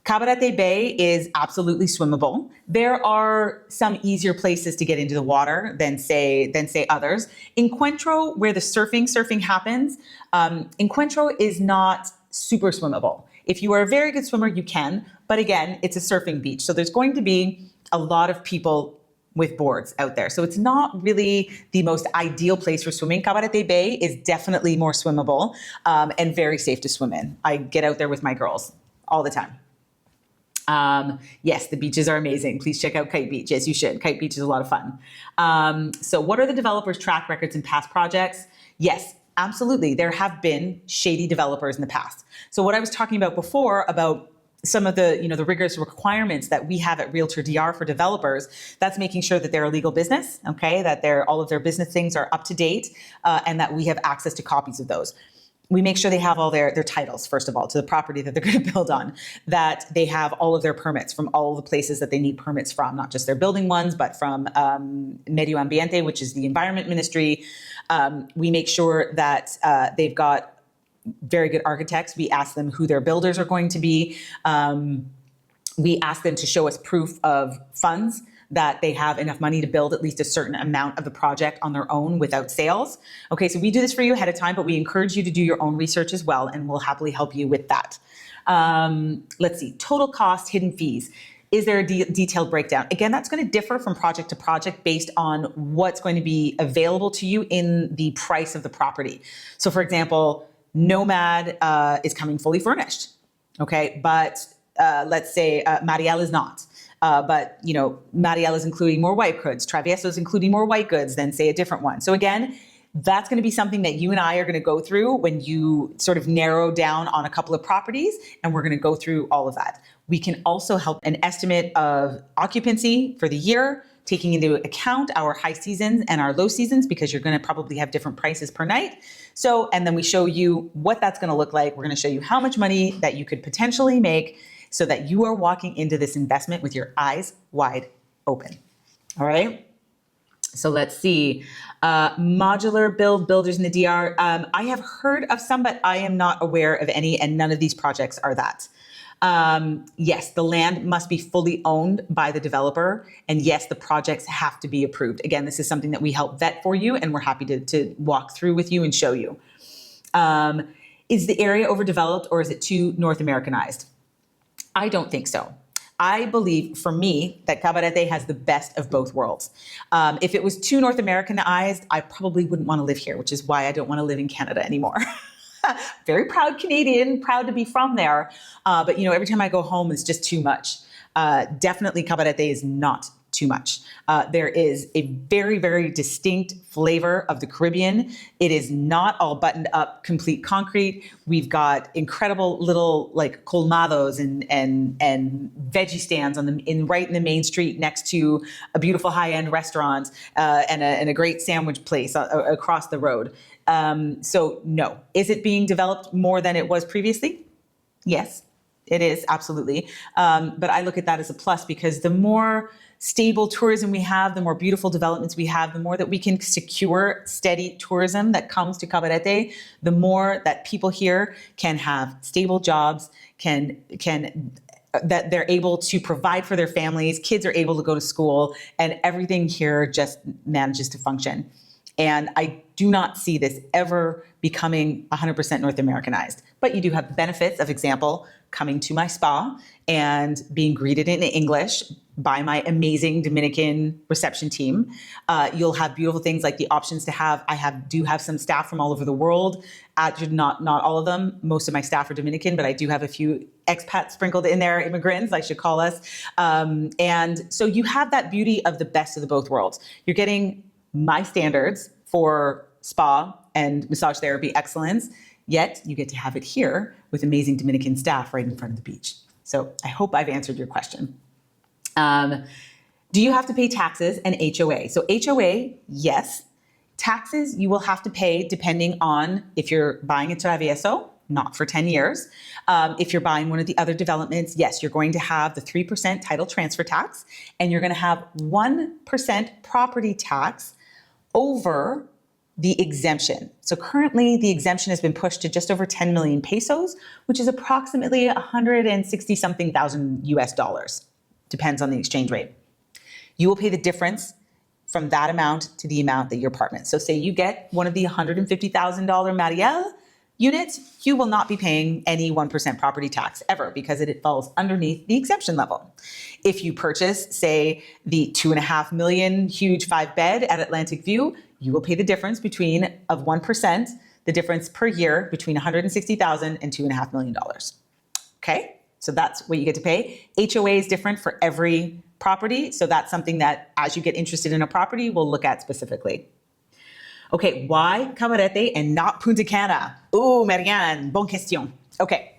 Cabarete Bay is absolutely swimmable. There are some easier places to get into the water than say others. Encuentro, where the surfing happens, Encuentro is not super swimmable. If you are a very good swimmer, you can, but again, it's a surfing beach. So there's going to be a lot of people with boards out there. So it's not really the most ideal place for swimming. Cabarete Bay is definitely more swimmable and very safe to swim in. I get out there with my girls all the time. Yes, the beaches are amazing. Please check out Kite Beach. Yes, you should. Kite Beach is a lot of fun. So what are the developers' track records in past projects? Yes, absolutely. There have been shady developers in the past. So what I was talking about before about some of the, the rigorous requirements that we have at Realtor DR for developers, that's making sure that they're a legal business, okay, that all of their business things are up to date, and that we have access to copies of those. We make sure they have all their titles, first of all, to the property that they're going to build on, that they have all of their permits from all the places that they need permits from, not just their building ones, but from Medio Ambiente, which is the Environment Ministry. We make sure that they've got very good architects. We ask them who their builders are going to be. We ask them to show us proof of funds, that they have enough money to build at least a certain amount of the project on their own without sales. Okay, so we do this for you ahead of time, but we encourage you to do your own research as well, and we'll happily help you with that. Let's see, total cost, hidden fees. Is there a detailed breakdown? Again, that's going to differ from project to project based on what's going to be available to you in the price of the property. So for example, Nomad is coming fully furnished, okay? But let's say Mareal is not. But Mareal is including more white goods. Travieso is including more white goods than, say, a different one. So again, that's going to be something that you and I are going to go through when you sort of narrow down on a couple of properties, and we're going to go through all of that. We can also help an estimate of occupancy for the year, taking into account our high seasons and our low seasons, because you're going to probably have different prices per night. So, and then we show you what that's going to look like. We're going to show you how much money that you could potentially make so that you are walking into this investment with your eyes wide open. All right. So let's see. Modular builders in the DR. I have heard of some, but I am not aware of any, and none of these projects are that. Yes, the land must be fully owned by the developer. And yes, the projects have to be approved. Again, this is something that we help vet for you, and we're happy to walk through with you and show you. Is the area overdeveloped, or is it too North Americanized? I don't think so. I believe, for me, that Cabarete has the best of both worlds. If it was too North Americanized, I probably wouldn't want to live here, which is why I don't want to live in Canada anymore. Very proud Canadian, proud to be from there. But every time I go home, it's just too much. Definitely Cabarete is not too much. There is a very, very distinct flavor of the Caribbean. It is not all buttoned up, complete concrete. We've got incredible little like colmados and veggie stands right in the main street next to a beautiful high-end restaurant and a great sandwich place across the road. So no. Is it being developed more than it was previously? Yes, it is, absolutely. But I look at that as a plus, because the more stable tourism we have, the more beautiful developments we have, the more that we can secure steady tourism that comes to Cabarete, the more that people here can have stable jobs, that they're able to provide for their families, kids are able to go to school, and everything here just manages to function. And I do not see this ever becoming 100% North Americanized. But you do have the benefits of, example, coming to my spa and being greeted in English by my amazing Dominican reception team. You'll have beautiful things like the options to have. Do have some staff from all over the world. Not all of them. Most of my staff are Dominican, but I do have a few expats sprinkled in there, immigrants, I should call us. And so you have that beauty of the best of the both worlds. You're getting my standards for spa and massage therapy excellence, yet you get to have it here with amazing Dominican staff right in front of the beach. So I hope I've answered your question. Do you have to pay taxes and HOA? So HOA, yes. Taxes you will have to pay depending on if you're buying a Travieso, not for 10 years. If you're buying one of the other developments, yes, you're going to have the 3% title transfer tax, and you're going to have 1% property tax over the exemption. So currently the exemption has been pushed to just over 10 million pesos, which is approximately 160 something thousand US dollars. Depends on the exchange rate. You will pay the difference from that amount to the amount that your apartment. So say you get one of the $150,000 Mareal units, you will not be paying any 1% property tax ever, because it falls underneath the exemption level. If you purchase, say, the 2.5 million huge 5-bed at Atlantic View, you will pay the difference of 1%, the difference per year between $160,000 and $2.5 million. Okay, so that's what you get to pay. HOA is different for every property, so that's something that as you get interested in a property, we'll look at specifically. Okay, why Cabarete and not Punta Cana? Ooh, Marianne, bonne question. Okay.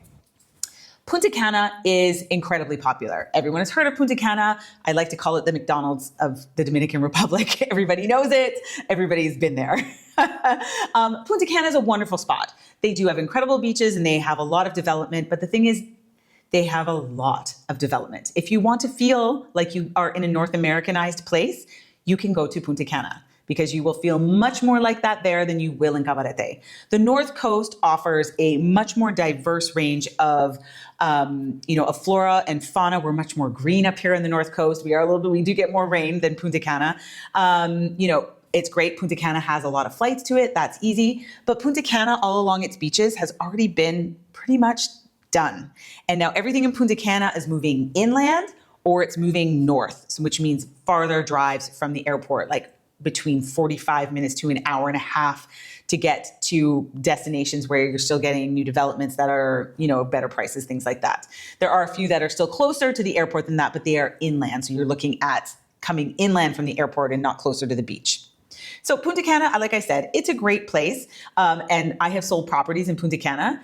Punta Cana is incredibly popular. Everyone has heard of Punta Cana. I like to call it the McDonald's of the Dominican Republic. Everybody knows it. Everybody's been there. Punta Cana is a wonderful spot. They do have incredible beaches and they have a lot of development. But the thing is, they have a lot of development. If you want to feel like you are in a North Americanized place, you can go to Punta Cana. because you will feel much more like that there than you will in Cabarete. The North Coast offers a much more diverse range of, of flora and fauna. We're much more green up here in the North Coast. We do get more rain than Punta Cana. It's great. Punta Cana has a lot of flights to it. That's easy. But Punta Cana, all along its beaches, has already been pretty much done. And now everything in Punta Cana is moving inland or it's moving north, which means farther drives from the airport, like between 45 minutes to an hour and a half to get to destinations where you're still getting new developments that are, better prices, things like that. There are a few that are still closer to the airport than that, but they are inland. So you're looking at coming inland from the airport and not closer to the beach. So Punta Cana, like I said, it's a great place. And I have sold properties in Punta Cana.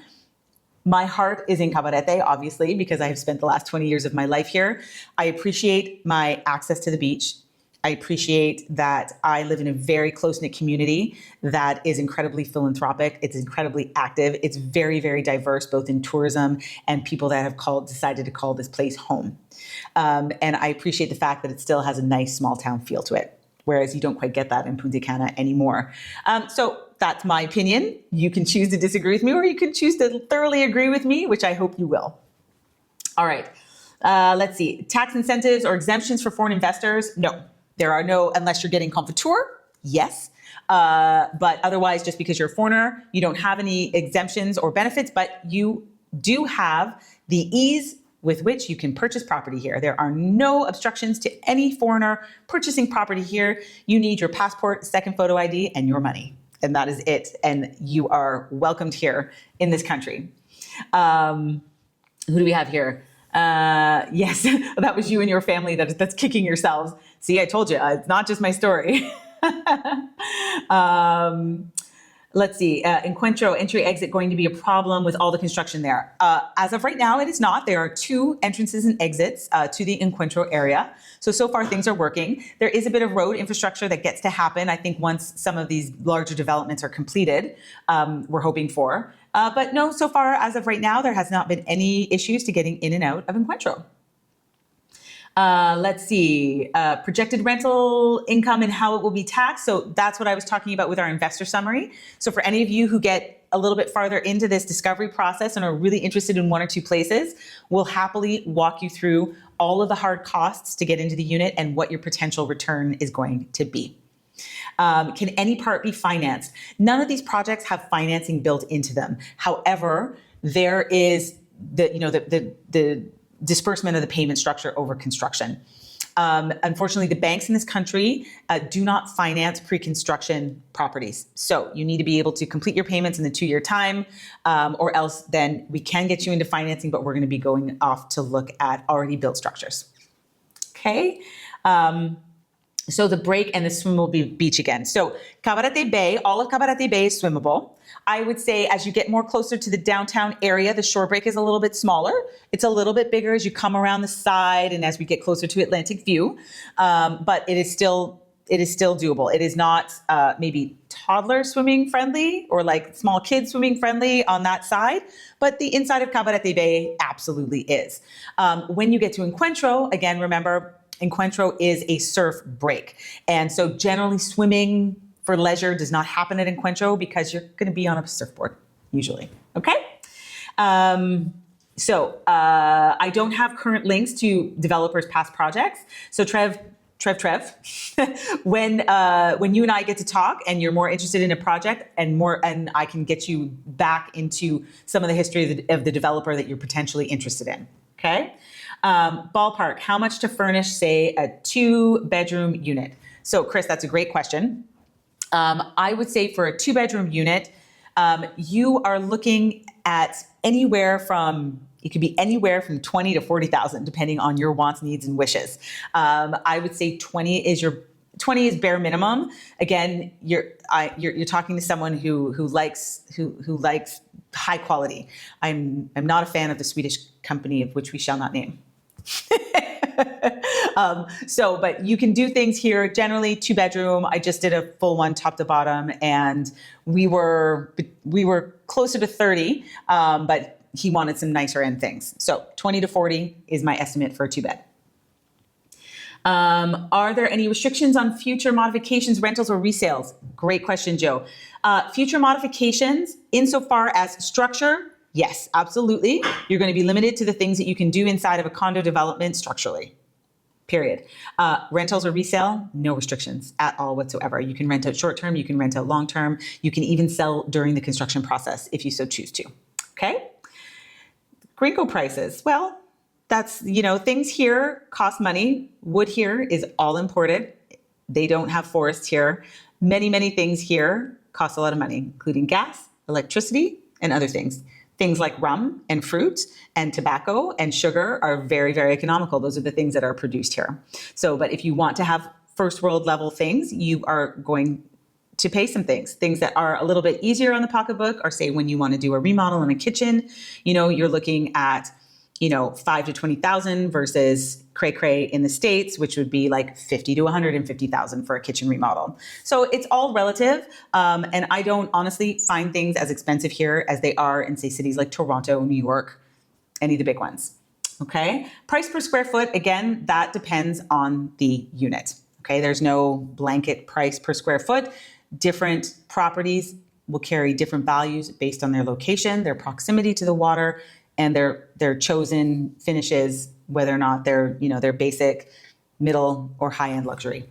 My heart is in Cabarete, obviously, because I have spent the last 20 years of my life here. I appreciate my access to the beach. I appreciate that I live in a very close-knit community that is incredibly philanthropic. It's incredibly active. It's very, very diverse, both in tourism and people that have decided to call this place home. And I appreciate the fact that it still has a nice small town feel to it, whereas you don't quite get that in Punta Cana anymore. So that's my opinion. You can choose to disagree with me, or you can choose to thoroughly agree with me, which I hope you will. All right, let's see. Tax incentives or exemptions for foreign investors? No, there are no, unless you're getting confiture, yes. But otherwise, just because you're a foreigner, you don't have any exemptions or benefits, but you do have the ease with which you can purchase property here. There are no obstructions to any foreigner purchasing property here. You need your passport, second photo ID, and your money. And that is it. And you are welcomed here in this country. Who do we have here? Yes, that was you and your family that's kicking yourselves. See, I told you, it's not just my story. Let's see, Encuentro, entry exit going to be a problem with all the construction there. As of right now, it is not. There are 2 entrances and exits to the Encuentro area. So far things are working. There is a bit of road infrastructure that gets to happen, I think, once some of these larger developments are completed, we're hoping for. But no, so far, as of right now, there has not been any issues to getting in and out of Encuentro. Let's see, projected rental income and how it will be taxed. So that's what I was talking about with our investor summary. So for any of you who get a little bit farther into this discovery process and are really interested in 1 or 2 places, we'll happily walk you through all of the hard costs to get into the unit and what your potential return is going to be. Can any part be financed? None of these projects have financing built into them. However, there is the disbursement of the payment structure over construction. Unfortunately, the banks in this country do not finance pre-construction properties. So you need to be able to complete your payments in the 2-year time, or else then we can get you into financing, but we're going to be going off to look at already built structures. Okay. So the break and the swimmable beach again. So Cabarete Bay, all of Cabarete Bay is swimmable. I would say as you get more closer to the downtown area, the shore break is a little bit smaller. It's a little bit bigger as you come around the side and as we get closer to Atlantic View. But it is still doable. It is not maybe toddler swimming friendly or like small kids swimming friendly on that side, but the inside of Cabarete Bay absolutely is. When you get to Encuentro, again, remember, Encuentro is a surf break. And so generally swimming for leisure does not happen at Encuentro because you're going to be on a surfboard usually. Okay. I don't have current links to developers' past projects. So Trev, when you and I get to talk and you're more interested in a project and I can get you back into some of the history of the developer that you're potentially interested in. Okay. Ballpark, how much to furnish, say, a 2-bedroom unit? So, Chris, that's a great question. I would say for a 2-bedroom unit, you are looking at it could be anywhere from 20 to 40,000, depending on your wants, needs, and wishes. I would say 20 is bare minimum. Again, you're talking to someone who likes high quality. I'm not a fan of the Swedish company of which we shall not name. But you can do things here. Generally 2-bedroom. I just did a full one, top to bottom, and we were closer to 30, but he wanted some nicer end things. So 20 to 40 is my estimate for a 2-bed. Are there any restrictions on future modifications, rentals, or resales? Great question, Joe. Future modifications, insofar as structure, yes, absolutely. You're going to be limited to the things that you can do inside of a condo development structurally. Period. Rentals or resale, no restrictions at all whatsoever. You can rent out short term, you can rent out long term, you can even sell during the construction process if you so choose to. Okay? Gringo prices. Well, that's, things here cost money. Wood here is all imported. They don't have forests here. Many, many things here cost a lot of money, including gas, electricity, and other things. Things like rum and fruit and tobacco and sugar are very, very economical. Those are the things that are produced here. So, but if you want to have first world level things, you are going to pay some things that are a little bit easier on the pocketbook, or say when you want to do a remodel in a kitchen, you're looking at, 5 to 20,000 versus cray in the States, which would be like 50 to 150,000 for a kitchen remodel. So it's all relative. And I don't honestly find things as expensive here as they are in, say, cities like Toronto, New York, any of the big ones. Okay. Price per square foot, again, that depends on the unit. Okay. There's no blanket price per square foot. Different properties will carry different values based on their location, their proximity to the water, and their chosen finishes, whether or not they're, they're basic, middle, or high-end luxury.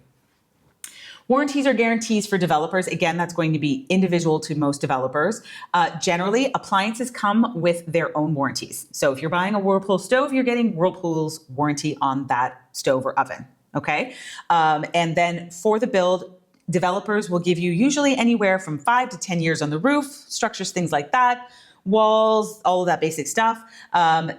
Warranties or guarantees for developers. Again, that's going to be individual to most developers. Generally, appliances come with their own warranties. So if you're buying a Whirlpool stove, you're getting Whirlpool's warranty on that stove or oven, okay? And then for the build, developers will give you usually anywhere from 5 to 10 years on the roof, structures, things like that, walls, all of that basic stuff.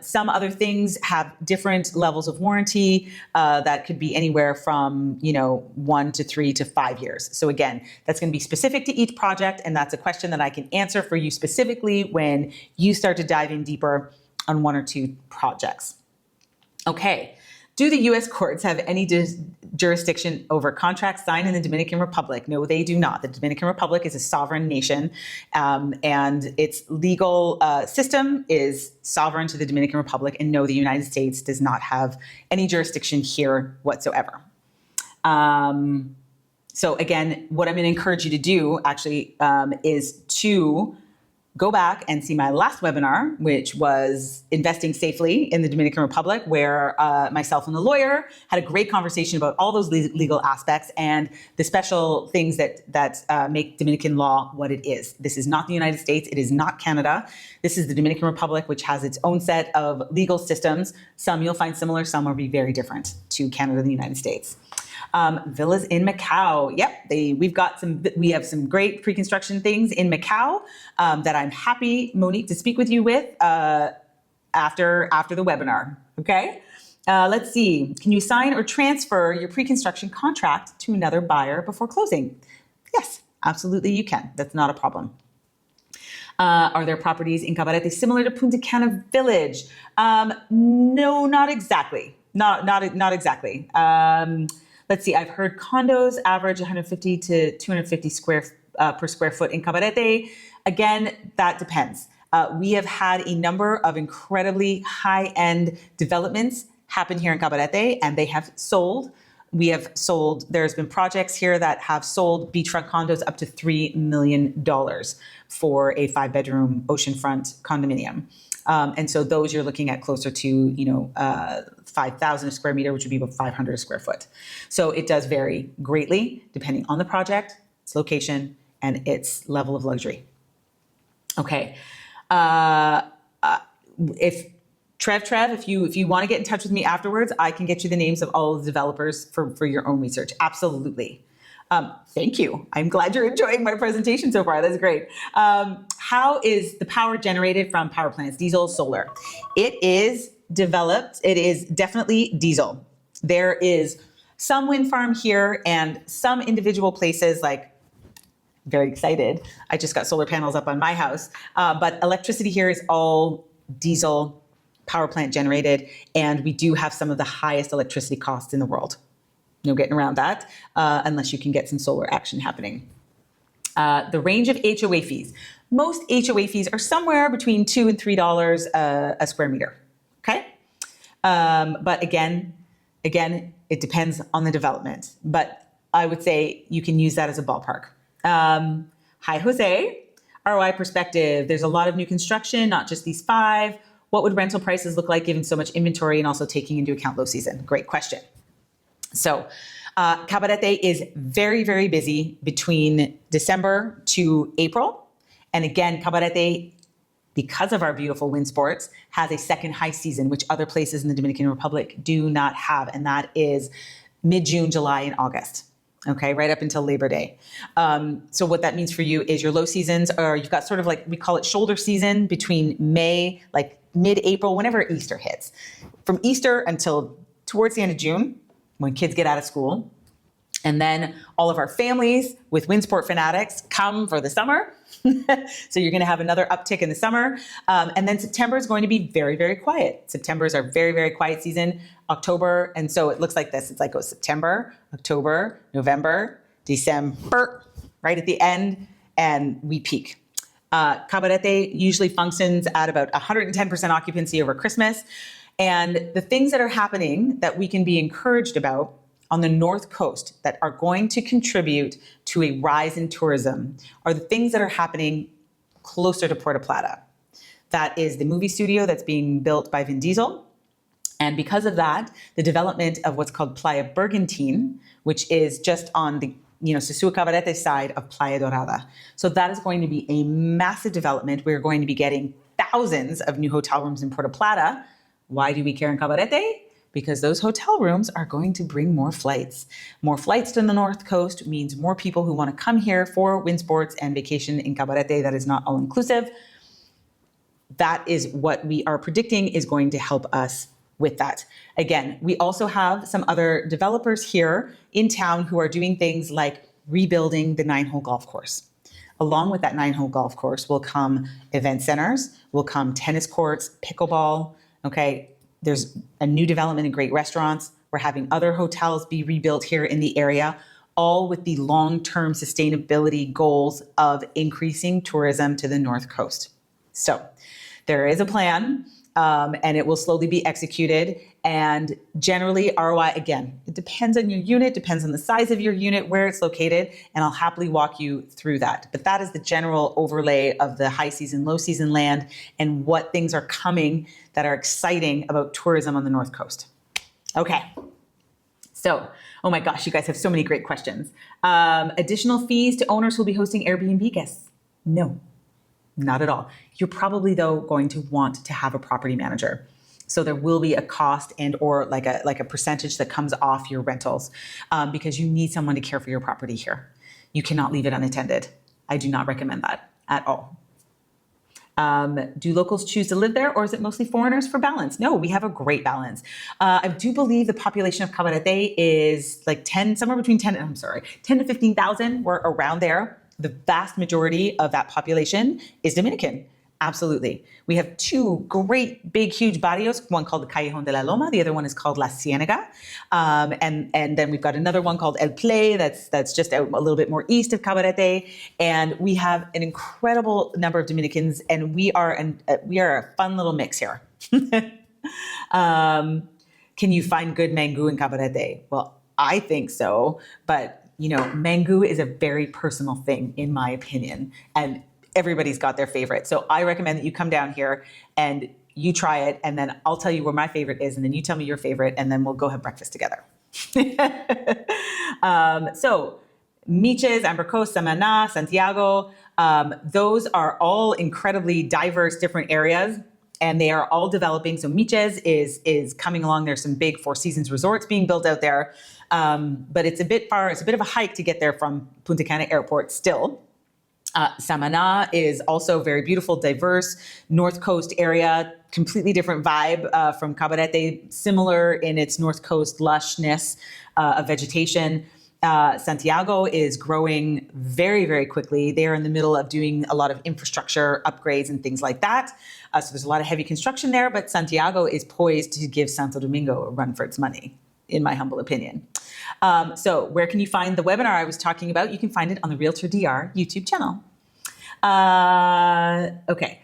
Some other things have different levels of warranty that could be anywhere from 1 to 3 to 5 years. So again, that's going to be specific to each project, and that's a question that I can answer for you specifically when you start to dive in deeper on 1 or 2 projects. Okay. Do the U.S. courts have any jurisdiction over contracts signed in the Dominican Republic? No, they do not. The Dominican Republic is a sovereign nation, and its legal system is sovereign to the Dominican Republic. And no, the United States does not have any jurisdiction here whatsoever. So again, what I'm going to encourage you to do actually is to go back and see my last webinar, which was investing safely in the Dominican Republic, where myself and the lawyer had a great conversation about all those legal aspects and the special things that make Dominican law what it is. This is not the United States. It is not Canada. This is the Dominican Republic, which has its own set of legal systems. Some you'll find similar, some will be very different to Canada and the United States. Villas in Macau. Yep, we have some great pre-construction things in Macau that I'm happy, Monique, to speak with you with after the webinar. Okay, let's see. Can you sign or transfer your pre-construction contract to another buyer before closing? Yes, absolutely, you can. That's not a problem. Are there properties in Cabarete similar to Punta Cana Village? No, not exactly. Not exactly. Let's see, I've heard condos average 150 to 250 per square foot in Cabarete. Again, that depends. We have had a number of incredibly high-end developments happen here in Cabarete, and they have sold. There's been projects here that have sold beachfront condos up to $3 million for a 5-bedroom oceanfront condominium. And so those you're looking at closer to, 5,000 a square meter, which would be about 500 a square foot. So it does vary greatly depending on the project, its location, and its level of luxury. Okay. If you want to get in touch with me afterwards, I can get you the names of all of the developers for your own research. Absolutely. Thank you. I'm glad you're enjoying my presentation so far. That's great. How is the power generated from power plants? Diesel, solar. It is developed. It is definitely diesel. There is some wind farm here and some individual places, like, very excited. I just got solar panels up on my house. But electricity here is all diesel power plant generated. And we do have some of the highest electricity costs in the world. No getting around that, unless you can get some solar action happening. The range of HOA fees. Most HOA fees are somewhere between $2 and $3 a square meter. Okay, but again, It depends on the development, but I would say you can use that as a ballpark. Hi, Jose. ROI perspective. There's a lot of new construction, not just these 5. What would rental prices look like given so much inventory and also taking into account low season? Great question. So Cabarete is very, very busy between December to April. And again, Cabarete, because of our beautiful wind sports, has a second high season, which other places in the Dominican Republic do not have. And that is mid-June, July, and August. Okay, right up until Labor Day. So what that means for you is your low seasons are, you've got sort of like, we call it shoulder season between May, like mid-April, whenever Easter hits. From Easter until towards the end of June, when kids get out of school. And then all of our families with wind sport fanatics come for the summer. So you're going to have another uptick in the summer. And then September is going to be very, very quiet. September is our very, very quiet season. October. And so it looks like this. It's like goes September, October, November, December, right at the end. And we peak. Cabarete usually functions at about 110% occupancy over Christmas. And the things that are happening that we can be encouraged about on the North Coast that are going to contribute to a rise in tourism are the things that are happening closer to Puerto Plata. That is the movie studio that's being built by Vin Diesel. And because of that, the development of what's called Playa Bergantine, which is just on the Sosua Cabarete side of Playa Dorada. So that is going to be a massive development. We're going to be getting thousands of new hotel rooms in Puerto Plata. Why do we care in Cabarete? Because those hotel rooms are going to bring more flights. More flights to the North Coast means more people who want to come here for wind sports and vacation in Cabarete that is not all inclusive. That is what we are predicting is going to help us with that. Again, we also have some other developers here in town who are doing things like rebuilding the 9-hole golf course. Along with that 9-hole golf course will come event centers, will come tennis courts, pickleball. Okay, there's a new development in great restaurants. We're having other hotels be rebuilt here in the area, all with the long-term sustainability goals of increasing tourism to the North Coast. So there is a plan, and it will slowly be executed. And generally ROI, again, it depends on your unit, depends on the size of your unit, where it's located, and I'll happily walk you through that. But that is the general overlay of the high season, low season land and what things are coming that are exciting about tourism on the North Coast. Okay. So, oh my gosh, you guys have so many great questions. Additional fees to owners who will be hosting Airbnb guests? No, not at all. You're probably, though, going to want to have a property manager. So there will be a cost and or like a percentage that comes off your rentals because you need someone to care for your property here. You cannot leave it unattended. I do not recommend that at all. Do locals choose to live there, or is it mostly foreigners for balance? No, we have a great balance. I do believe the population of Cabarete is like 10 to 15,000. We're around there. The vast majority of that population is Dominican. Absolutely. We have 2 great, big, huge barrios, one called the Callejón de la Loma, the other one is called La Ciénaga. And then we've got another one called El Play that's just out a little bit more east of Cabarete. And we have an incredible number of Dominicans, and we are a fun little mix here. Can you find good mango in Cabarete? Well, I think so, but mango is a very personal thing, in my opinion, and everybody's got their favorite. So I recommend that you come down here and you try it, and then I'll tell you where my favorite is, and then you tell me your favorite, and then we'll go have breakfast together. So Miches, Ambercos, Samaná, Santiago, those are all incredibly diverse different areas, and they are all developing. So Miches is coming along. There's some big Four Seasons resorts being built out there, but it's a bit far. It's a bit of a hike to get there from Punta Cana Airport still. Samaná is also very beautiful, diverse, North Coast area, completely different vibe from Cabarete, similar in its North Coast lushness of vegetation. Santiago is growing very, very quickly. They're in the middle of doing a lot of infrastructure upgrades and things like that. So there's a lot of heavy construction there, but Santiago is poised to give Santo Domingo a run for its money, in my humble opinion. So where can you find the webinar I was talking about? You can find it on the Realtor DR YouTube channel. Okay.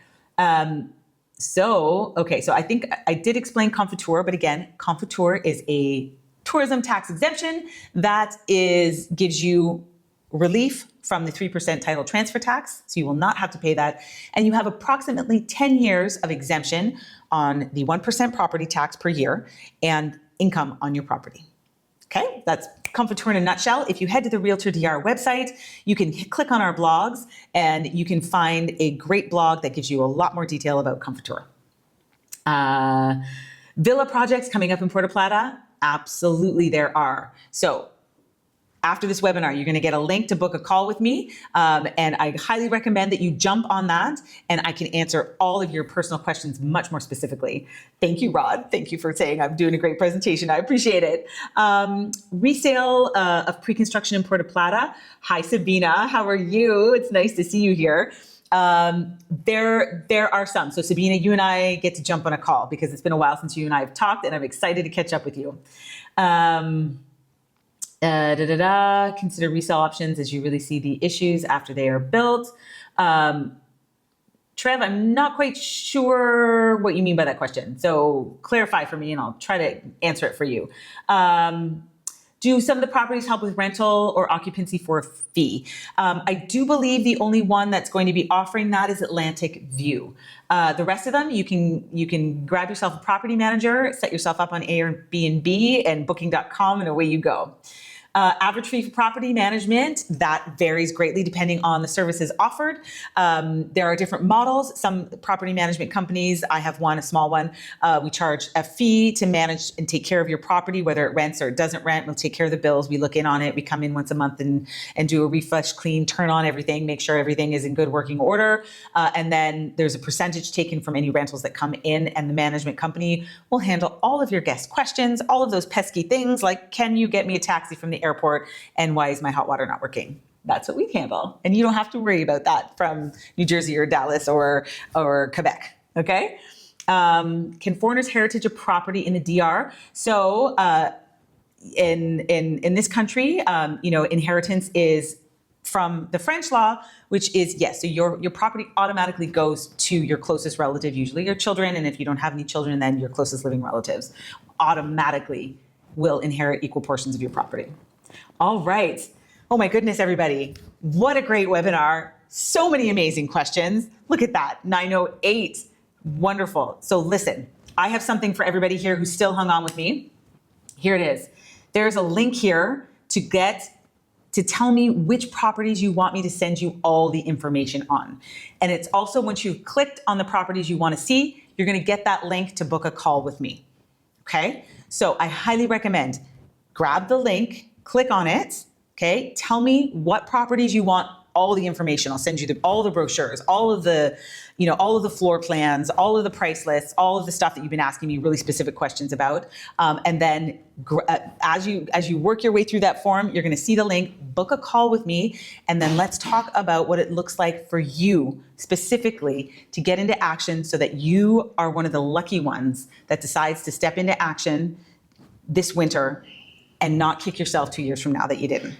So I think I did explain Confiture, but again, Confiture is a tourism tax exemption. That gives you relief from the 3% title transfer tax, so you will not have to pay that. And you have approximately 10 years of exemption on the 1% property tax per year and income on your property. Okay, that's Comfortour in a nutshell. If you head to the Realtor DR website, you can click on our blogs and you can find a great blog that gives you a lot more detail about Comfortour. Villa projects coming up in Puerto Plata? Absolutely there are. So after this webinar, you're going to get a link to book a call with me. And I highly recommend that you jump on that and I can answer all of your personal questions much more specifically. Thank you, Rod. Thank you for saying I'm doing a great presentation. I appreciate it. Resale of pre-construction in Puerto Plata. Hi, Sabina. How are you? It's nice to see you here. There are some. So Sabina, you and I get to jump on a call because it's been a while since you and I have talked and I'm excited to catch up with you. Consider resale options as you really see the issues after they are built. Trev, I'm not quite sure what you mean by that question. So clarify for me and I'll try to answer it for you. Do some of the properties help with rental or occupancy for a fee? I do believe the only one that's going to be offering that is Atlantic View. The rest of them, you can grab yourself a property manager, set yourself up on Airbnb and Booking.com, and away you go. Average fee for property management, that varies greatly depending on the services offered. There are different models. Some property management companies, I have one, a small one, we charge a fee to manage and take care of your property, whether it rents or it doesn't rent. We'll take care of the bills. We look in on it. We come in once a month and do a refresh, clean, turn on everything, make sure everything is in good working order. And then there's a percentage taken from any rentals that come in, and the management company will handle all of your guest questions, all of those pesky things like, can you get me a taxi from the airport, and why is my hot water not working? That's what we handle. And you don't have to worry about that from New Jersey or Dallas or Quebec, okay? Can foreigners heritage a property in the DR? So in this country, inheritance is from the French law, which is, yes, so your property automatically goes to your closest relative, usually your children, and if you don't have any children, then your closest living relatives automatically will inherit equal portions of your property. All right. Oh my goodness, everybody. What a great webinar. So many amazing questions. Look at that, 908. Wonderful. So listen, I have something for everybody here who's still hung on with me. Here it is. There's a link here to tell me which properties you want me to send you all the information on. And it's also, once you've clicked on the properties you want to see, you're going to get that link to book a call with me. Okay? So I highly recommend grab the link, click on it, okay? Tell me what properties you want, all the information. I'll send you all the brochures, all of the floor plans, all of the price lists, all of the stuff that you've been asking me really specific questions about. And then as you work your way through that form, you're going to see the link, book a call with me, and then let's talk about what it looks like for you specifically to get into action so that you are one of the lucky ones that decides to step into action this winter and not kick yourself 2 years from now that you didn't.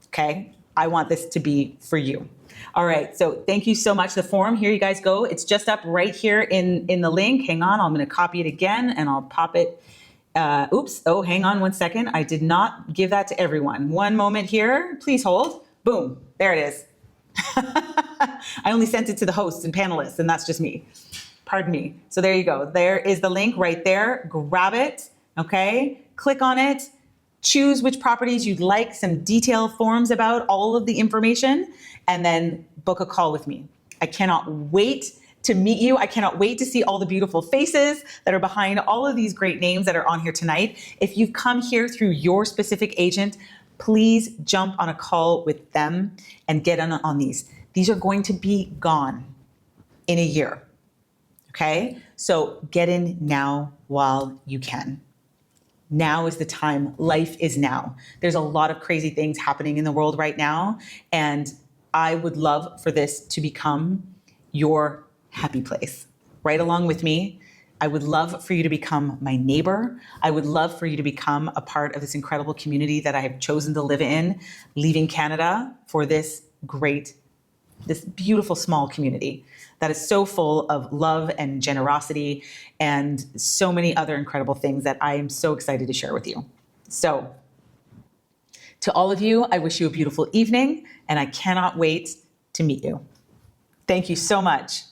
Okay? I want this to be for you. All right, so thank you so much. The form, here you guys go. It's just up right here in the link. Hang on, I'm gonna copy it again and I'll pop it. Oops, oh, hang on one second. I did not give that to everyone. One moment here, please hold. Boom, there it is. I only sent it to the hosts and panelists, and that's just me. Pardon me. So there you go. There is the link right there. Grab it, okay? Click on it. Choose which properties you'd like, some detailed forms about all of the information, and then book a call with me. I cannot wait to meet you. I cannot wait to see all the beautiful faces that are behind all of these great names that are on here tonight. If you've come here through your specific agent, please jump on a call with them and get on these. These are going to be gone in a year, okay? So get in now while you can. Now is the time. Life is now. There's a lot of crazy things happening in the world right now, and I would love for this to become your happy place. Right along with me, I would love for you to become my neighbor. I would love for you to become a part of this incredible community that I have chosen to live in, leaving Canada for this beautiful small community that is so full of love and generosity and so many other incredible things that I am so excited to share with you. So to all of you, I wish you a beautiful evening, and I cannot wait to meet you. Thank you so much.